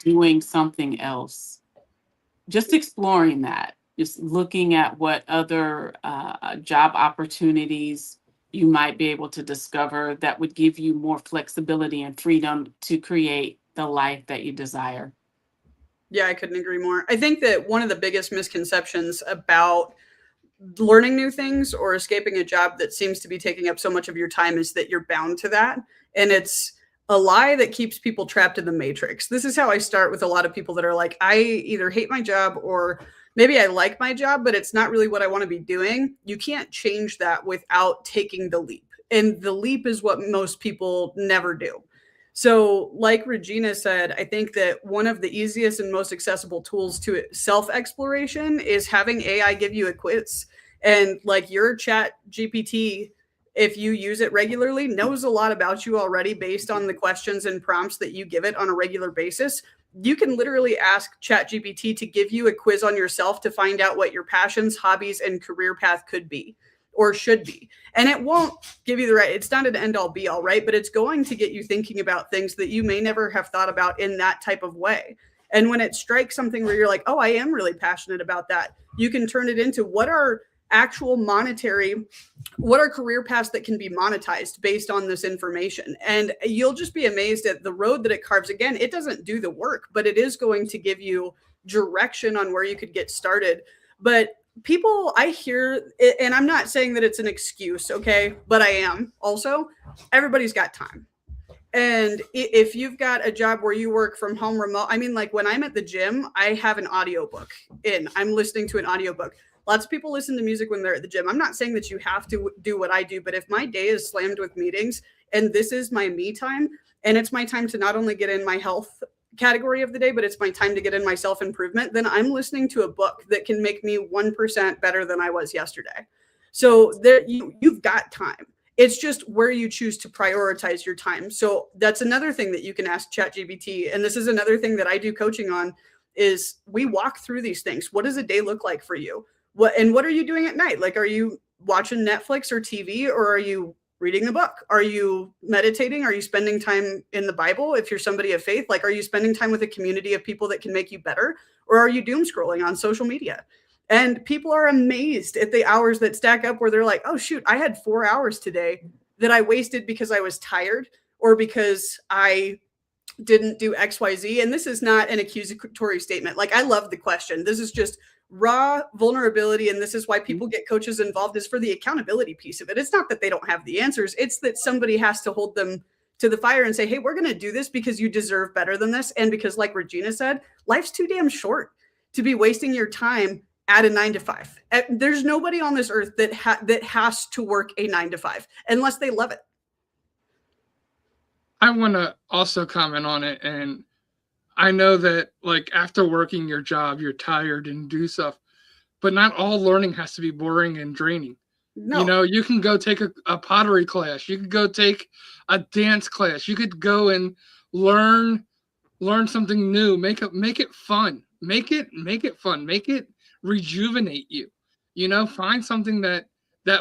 doing something else. Just exploring that, just looking at what other job opportunities you might be able to discover that would give you more flexibility and freedom to create the life that you desire. Yeah, I couldn't agree more. I think that one of the biggest misconceptions about learning new things or escaping a job that seems to be taking up so much of your time is that you're bound to that. And it's a lie that keeps people trapped in the matrix. This is how I start with a lot of people that are like, I either hate my job or maybe I like my job, but it's not really what I want to be doing. You can't change that without taking the leap. And the leap is what most people never do. So, like Regina said, I think that one of the easiest and most accessible tools to self-exploration is having AI give you a quiz. And like your chat GPT, if you use it regularly, knows a lot about you already based on the questions and prompts that you give it on a regular basis. You can literally ask ChatGPT to give you a quiz on yourself to find out what your passions, hobbies, and career path could be or should be. And it won't give you the right, it's not an end all be all, right? But it's going to get you thinking about things that you may never have thought about in that type of way. And when it strikes something where you're like, oh, I am really passionate about that, you can turn it into what are career paths that can be monetized based on this information. And you'll just be amazed at the road that it carves. Again, it doesn't do the work, but it is going to give you direction on where you could get started. But people, I hear, and I'm not saying that it's an excuse, okay, but I am also, everybody's got time. And if you've got a job where you work from home remote, I mean, like when I'm at the gym, I have an audiobook in, I'm listening to an audiobook. Lots of people listen to music when they're at the gym. I'm not saying that you have to do what I do, but if my day is slammed with meetings and this is my me time, and it's my time to not only get in my health category of the day, but it's my time to get in my self-improvement, then I'm listening to a book that can make me 1% better than I was yesterday. So there, you've got time. It's just where you choose to prioritize your time. So that's another thing that you can ask ChatGPT. And this is another thing that I do coaching on is we walk through these things. What does a day look like for you? What are you doing at night? Like, are you watching Netflix or TV, or are you reading a book? Are you meditating? Are you spending time in the Bible? If you're somebody of faith, like, are you spending time with a community of people that can make you better? Or are you doom scrolling on social media? And people are amazed at the hours that stack up where they're like, oh, shoot, I had 4 hours today that I wasted because I was tired or because I didn't do XYZ. And this is not an accusatory statement. Like, I love the question. This is just raw vulnerability. And this is why people get coaches involved, is for the accountability piece of it. It's not that they don't have the answers. It's that somebody has to hold them to the fire and say, hey, we're going to do this because you deserve better than this. And because, like Regina said, life's too damn short to be wasting your time at a 9 to 5. There's nobody on this earth that has to work a 9 to 5 unless they love it. I want to also comment on it. And I know that, like, after working your job, you're tired and do stuff, but not all learning has to be boring and draining. No. You know, you can go take a pottery class. You could go take a dance class. You could go and learn something new. Make it fun. Make it fun. Make it rejuvenate you. You know, find something that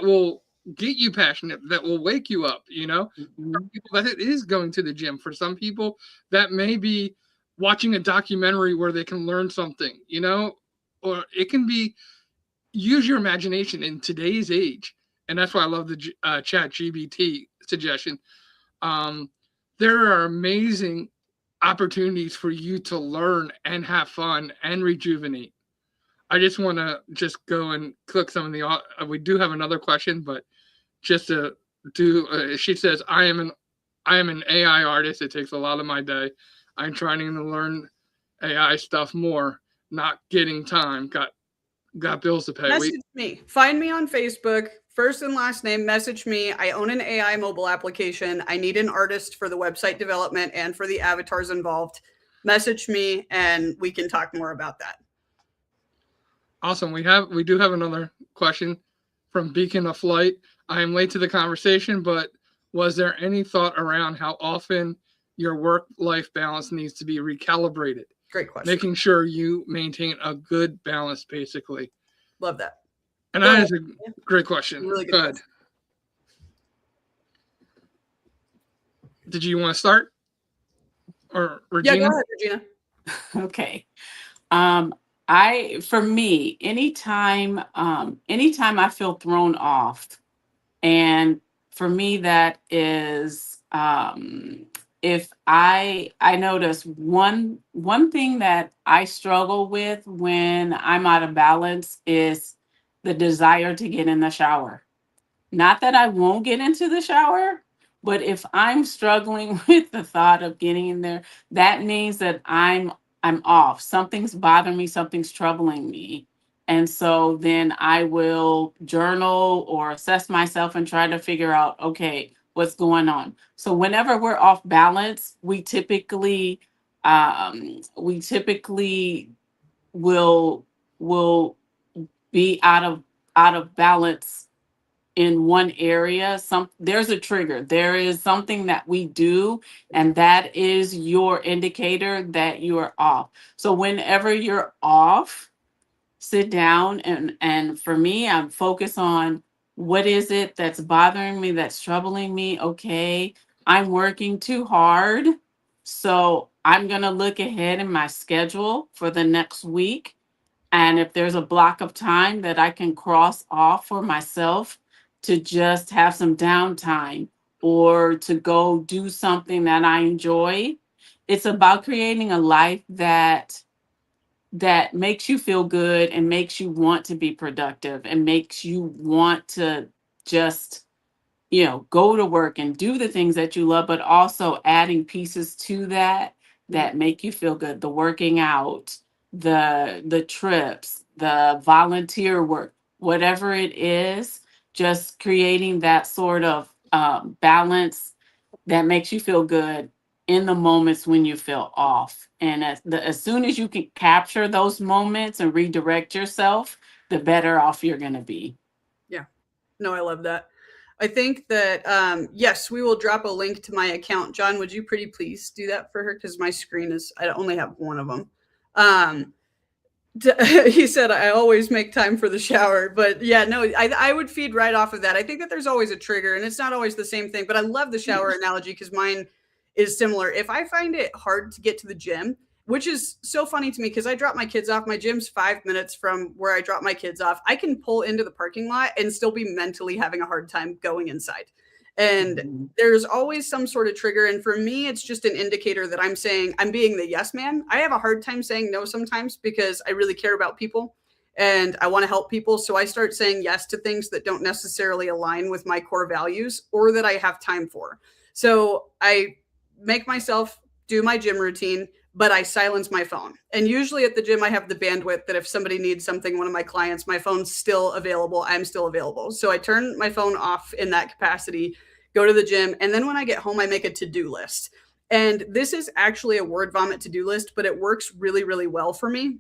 will get you passionate, that will wake you up. You know, for Mhm. people that it is going to the gym. For some people that may be watching a documentary where they can learn something. You know, or it can be use your imagination in today's age, and that's why I love the Chat GBT suggestion. Um, there are amazing opportunities for you to learn and have fun and rejuvenate. I just want to just go and click some of the. We do have another question, but just to do, she says, I am an AI artist. It takes a lot of my day. I'm trying to learn AI stuff more. Not getting time. Got bills to pay. Message me. Find me on Facebook. First and last name. Message me. I own an AI mobile application. I need an artist for the website development and for the avatars involved. Message me, and we can talk more about that. Awesome. We do have another question from Beacon of Flight. I am late to the conversation, but was there any thought around how often your work-life balance needs to be recalibrated? Great question. Making sure you maintain a good balance, basically. Love that. And that is a great question. Really good Good. question. Did you want to start? Or Regina? Yeah, go ahead, Regina. Okay. For me, anytime I feel thrown off, and for me that is, if I notice one thing that I struggle with when I'm out of balance is the desire to get in the shower. Not that I won't get into the shower, but if I'm struggling with the thought of getting in there, that means that I'm off. Something's bothering me, something's troubling me. And so then I will journal or assess myself and try to figure out, okay, what's going on. So whenever we're off balance, we typically will be out of balance in one area. There's a trigger, there is something that we do, and that is your indicator that you're off. So whenever you're off, sit down, and for me, I'm focused on what is it that's bothering me, that's troubling me. Okay, I'm working too hard, so I'm going to look ahead in my schedule for the next week, and if there's a block of time that I can cross off for myself to just have some downtime or to go do something that I enjoy, it's about creating a life that makes you feel good and makes you want to be productive and makes you want to just, go to work and do the things that you love, but also adding pieces to that make you feel good. The working out, the trips, the volunteer work, whatever it is, just creating that sort of balance that makes you feel good in the moments when you feel off. And as soon as you can capture those moments and redirect yourself, the better off you're going to be. Yeah. No, I love that. I think that, yes, we will drop a link to my account. John, would you pretty please do that for her? Because my screen I only have one of them. He said, I always make time for the shower. But yeah, no, I would feed right off of that. I think that there's always a trigger, and it's not always the same thing. But I love the shower analogy because mine is similar. If I find it hard to get to the gym, which is so funny to me because I drop my kids off. My gym's 5 minutes from where I drop my kids off. I can pull into the parking lot and still be mentally having a hard time going inside. And there's always some sort of trigger. And for me, it's just an indicator that I'm saying I'm being the yes man. I have a hard time saying no sometimes because I really care about people and I want to help people. So I start saying yes to things that don't necessarily align with my core values or that I have time for. So I make myself do my gym routine, but I silence my phone. And usually at the gym, I have the bandwidth that if somebody needs something, one of my clients, my phone's still available. I'm still available. So I turn my phone off in that capacity, go to the gym. And then when I get home, I make a to-do list. And this is actually a word vomit to-do list, but it works really, really well for me.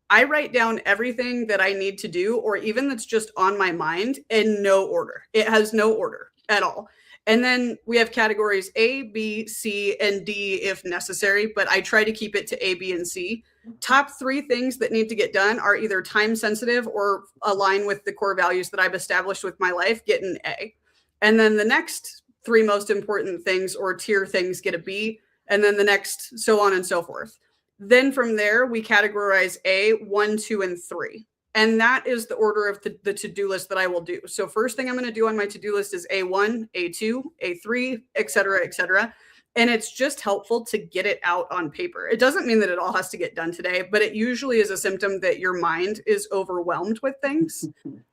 I write down everything that I need to do, or even that's just on my mind, in no order. It has no order at all. And then we have categories A, B, C, and D if necessary, but I try to keep it to A, B, and C. Top 3 things that need to get done are either time sensitive or align with the core values that I've established with my life, get an A. And then the next 3 most important things or tier things get a B, and then the next so on and so forth. Then from there, we categorize A, 1, 2, and 3. And that is the order of the to-do list that I will do. So first thing I'm going to do on my to-do list is A1, A2, A3, et cetera, et cetera. And it's just helpful to get it out on paper. It doesn't mean that it all has to get done today, but it usually is a symptom that your mind is overwhelmed with things.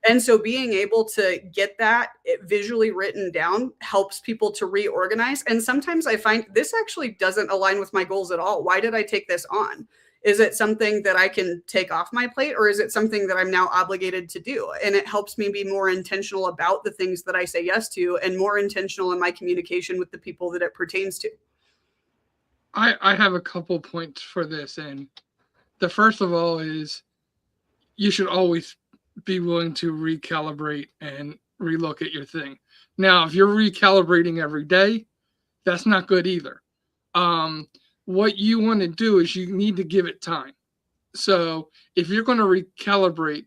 And so being able to get that visually written down helps people to reorganize. And sometimes I find this actually doesn't align with my goals at all. Why did I take this on? Is it something that I can take off my plate, or is it something that I'm now obligated to do? And it helps me be more intentional about the things that I say yes to, and more intentional in my communication with the people that it pertains to. I have a couple points for this. And the first of all is you should always be willing to recalibrate and relook at your thing. Now, if you're recalibrating every day, that's not good either. What you want to do is you need to give it time. So if you're going to recalibrate,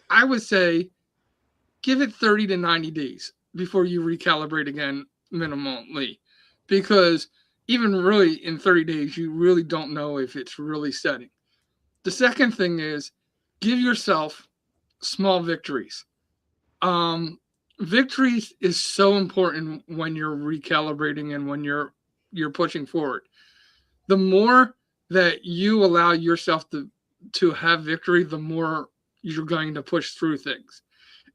I would say give it 30 to 90 days before you recalibrate again minimally, because even really in 30 days, you really don't know if it's really setting. The second thing is give yourself small victories. Victories is so important when you're recalibrating and when you're pushing forward. The more that you allow yourself to have victory, the more you're going to push through things,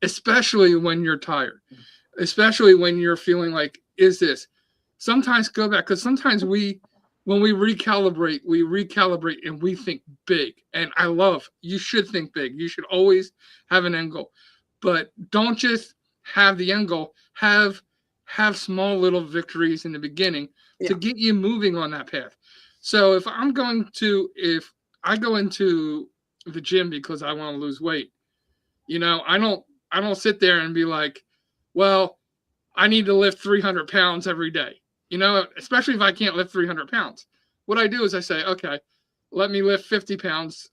especially when you're tired, especially when you're feeling like, is this? Sometimes go back, because sometimes when we recalibrate and we think big. And you should think big. You should always have an end goal, but don't just have the end goal. Have small little victories in the beginning to get you moving on that path. So if I go into the gym because I want to lose weight, I don't sit there and be like, well, I need to lift 300 pounds every day, especially if I can't lift 300 pounds. What I do is I say, okay, let me lift 50 pounds,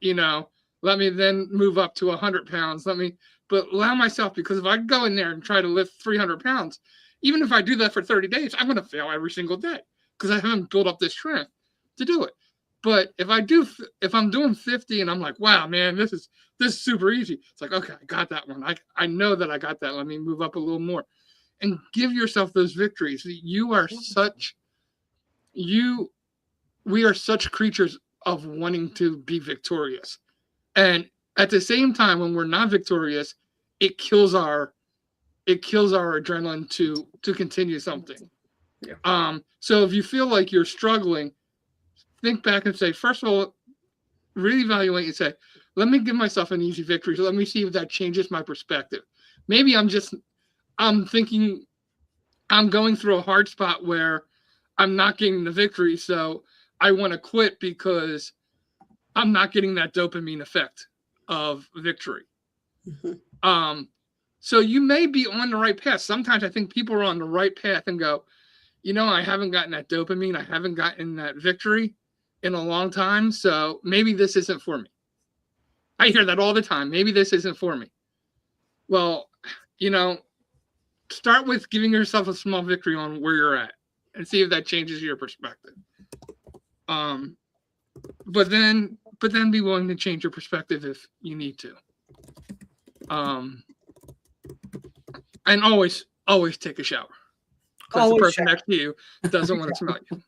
let me then move up to 100 pounds. But allow myself, because if I go in there and try to lift 300 pounds, even if I do that for 30 days, I'm going to fail every single day, because I haven't built up this strength to do it. But if I'm doing 50 and I'm like, wow, man, this is super easy. It's like, okay, I got that one. I know that I got that. Let me move up a little more, and give yourself those victories. We are such creatures of wanting to be victorious. And at the same time, when we're not victorious, it kills our adrenaline to continue something. Yeah. So if you feel like you're struggling, think back and say, first of all, really evaluate and say, let me give myself an easy victory. So let me see if that changes my perspective. Maybe I'm thinking I'm going through a hard spot where I'm not getting the victory. So I want to quit because I'm not getting that dopamine effect of victory. Mm-hmm. So you may be on the right path. Sometimes I think people are on the right path and go, I haven't gotten that dopamine. I haven't gotten that victory in a long time. So maybe this isn't for me. I hear that all the time. Maybe this isn't for me. Well, start with giving yourself a small victory on where you're at and see if that changes your perspective. But then be willing to change your perspective if you need to. And always take a shower. Because the person next to you doesn't want to smell you.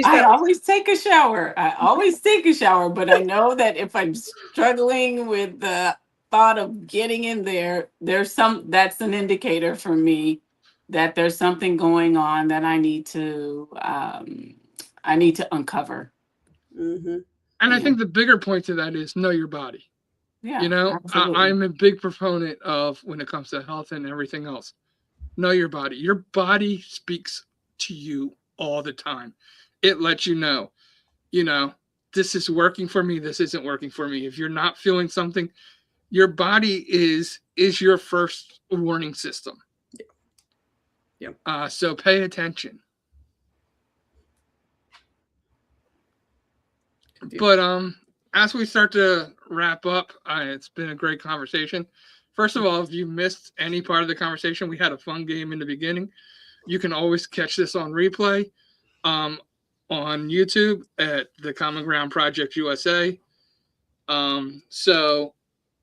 I always take a shower. But I know that if I'm struggling with the thought of getting in there, that's an indicator for me that there's something going on that I need to uncover. Mm-hmm. And I think the bigger point to that is know your body. Yeah, I'm a big proponent of, when it comes to health and everything else, know your body. Your body speaks to you all the time. It lets you know, this is working for me, this isn't working for me. If you're not feeling something, your body is your first warning system. Yep. So pay attention. But as we start to wrap up, it's been a great conversation. First of all, if you missed any part of the conversation, we had a fun game in the beginning. You can always catch this on replay on YouTube at the Common Ground Project USA. So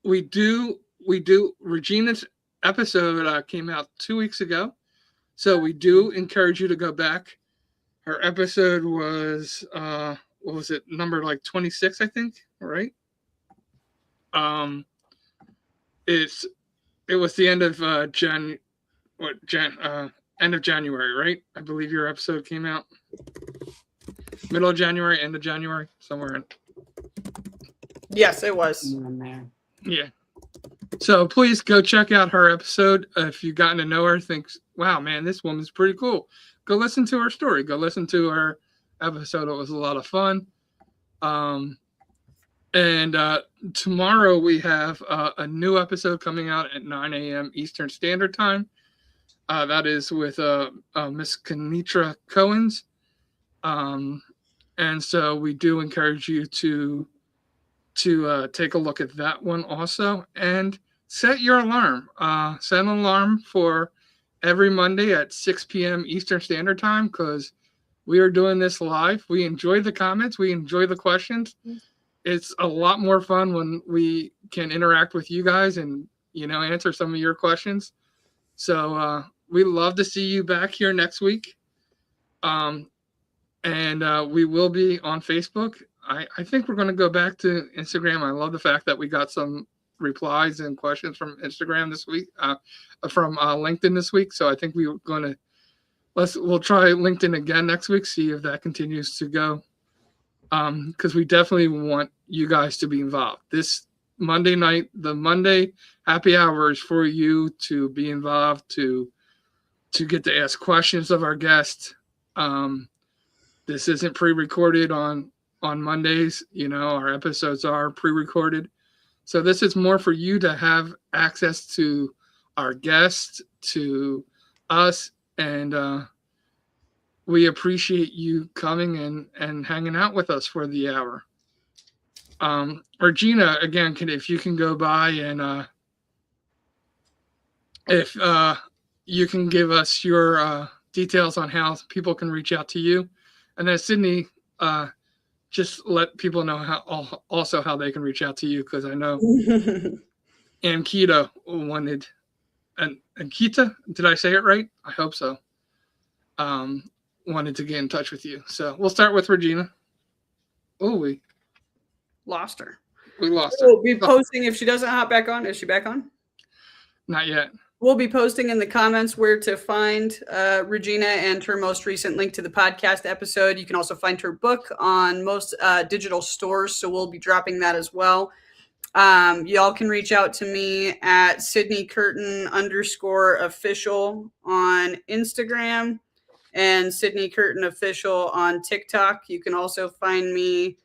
we do Regina's episode came out 2 weeks ago. So we do encourage you to go back. Her episode was what was it, number like 26, I think, right? It was the end of end of January, right? I believe your episode came out middle of January, end of January, somewhere in. Yes, it was. Yeah. So please go check out her episode. If you've gotten to know her, think, wow, man, this woman's pretty cool. Go listen to her story. Go listen to her episode. It was a lot of fun. And tomorrow we have a new episode coming out at 9 a.m. Eastern Standard Time. That is with Miss Kenitra Cohens. And so we do encourage you to take a look at that one also. And set your alarm. Set an alarm for every Monday at 6 p.m. Eastern Standard Time, because we are doing this live. We enjoy the comments. We enjoy the questions. It's a lot more fun when we can interact with you guys and, answer some of your questions. So we love to see you back here next week. And we will be on Facebook. I think we're going to go back to Instagram. I love the fact that we got some replies and questions from Instagram this week, from LinkedIn this week. So I think we'll try LinkedIn again next week, see if that continues to go. Because we definitely want you guys to be involved. This Monday night, the Monday happy hour is for you to be involved, to get to ask questions of our guests. This isn't pre-recorded on Mondays. Our episodes are pre-recorded. So this is more for you to have access to our guests, to us, and we appreciate you coming and hanging out with us for the hour. Regina, again, if you can go by and if you can give us your details on how people can reach out to you. And then Sydney, just let people know how they can reach out to you, because I know Ankita wanted, and Ankita, did I say it right? I hope so. Wanted to get in touch with you. So we'll start with Regina. Oh, we lost her. We lost her. We'll be posting if she doesn't hop back on. Is she back on? Not yet. We'll be posting in the comments where to find Regina and her most recent link to the podcast episode. You can also find her book on most digital stores, so we'll be dropping that as well. Y'all can reach out to me at Sydney_Curtin_official on Instagram and Sydney Curtin official on TikTok. You can also find me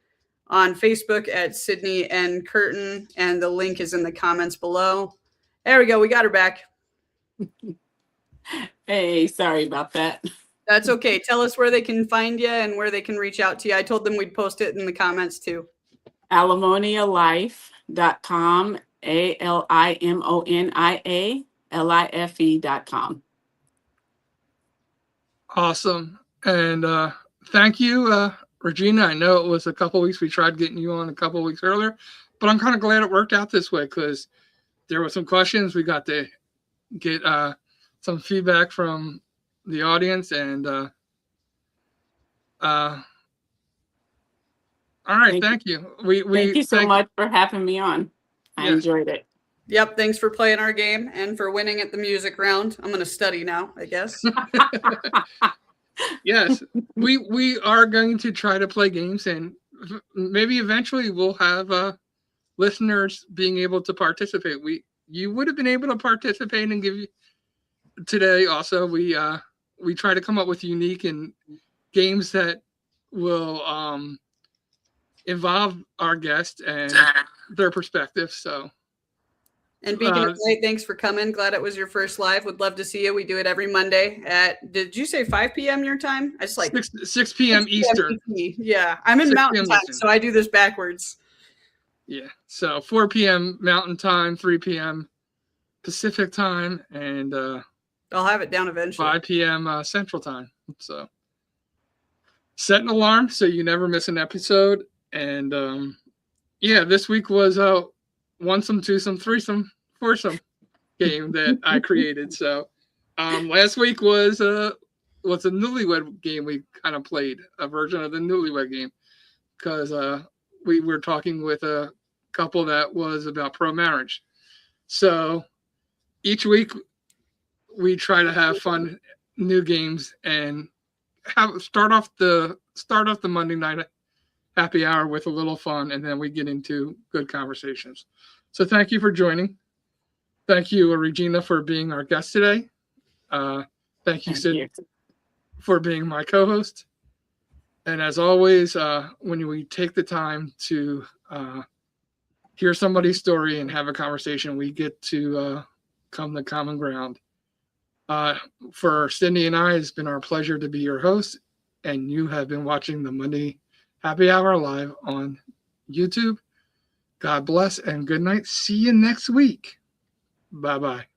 on Facebook at Sydney N. Curtin, and the link is in the comments below. There we go. We got her back. Hey, sorry about that. That's okay. Tell us where they can find you and where they can reach out to you. I told them we'd post it in the comments too. alimonialife.com, ALIMONIALIFE.com. Awesome. And thank you, Regina. I know it was a couple weeks. We tried getting you on a couple weeks earlier, but I'm kind of glad it worked out this way, because there were some questions. We got to get some feedback from the audience, and all right, thank you. Thank you so much for having me on. I enjoyed it. Yep, thanks for playing our game and for winning at the music round. I'm going to study now, I guess. Yes, we are going to try to play games, and maybe eventually we'll have listeners being able to participate. You would have been able to participate and give you today. Also, we try to come up with unique and games that will involve our guests and their perspective. So, and Beacon of Light, thanks for coming. Glad it was your first live. Would love to see you. We do it every Monday at, did you say 5 p.m. your time? I just like 6 p.m. Eastern. Yeah, I'm in Mountain Time, so I do this backwards. Yeah, so 4 p.m. Mountain Time, 3 p.m. Pacific Time, and I'll have it down eventually. 5 p.m. Central Time. So set an alarm so you never miss an episode. And yeah, this week was onesome, twosome, threesome, foursome game that I created. So last week was a newlywed game we kind of played, a version of the newlywed game, because we were talking with a couple that was about pro marriage. So each week we try to have fun new games and start off the Monday night happy hour with a little fun, and then we get into good conversations. So thank you for joining. Thank you, Regina, for being our guest today. Thank you, Sid, for being my co-host. And as always, when we take the time to hear somebody's story and have a conversation, we get to come to common ground. For Cindy and I, it's been our pleasure to be your host, and you have been watching the Monday Happy Hour live on YouTube. God bless and good night. See you next week. Bye-bye.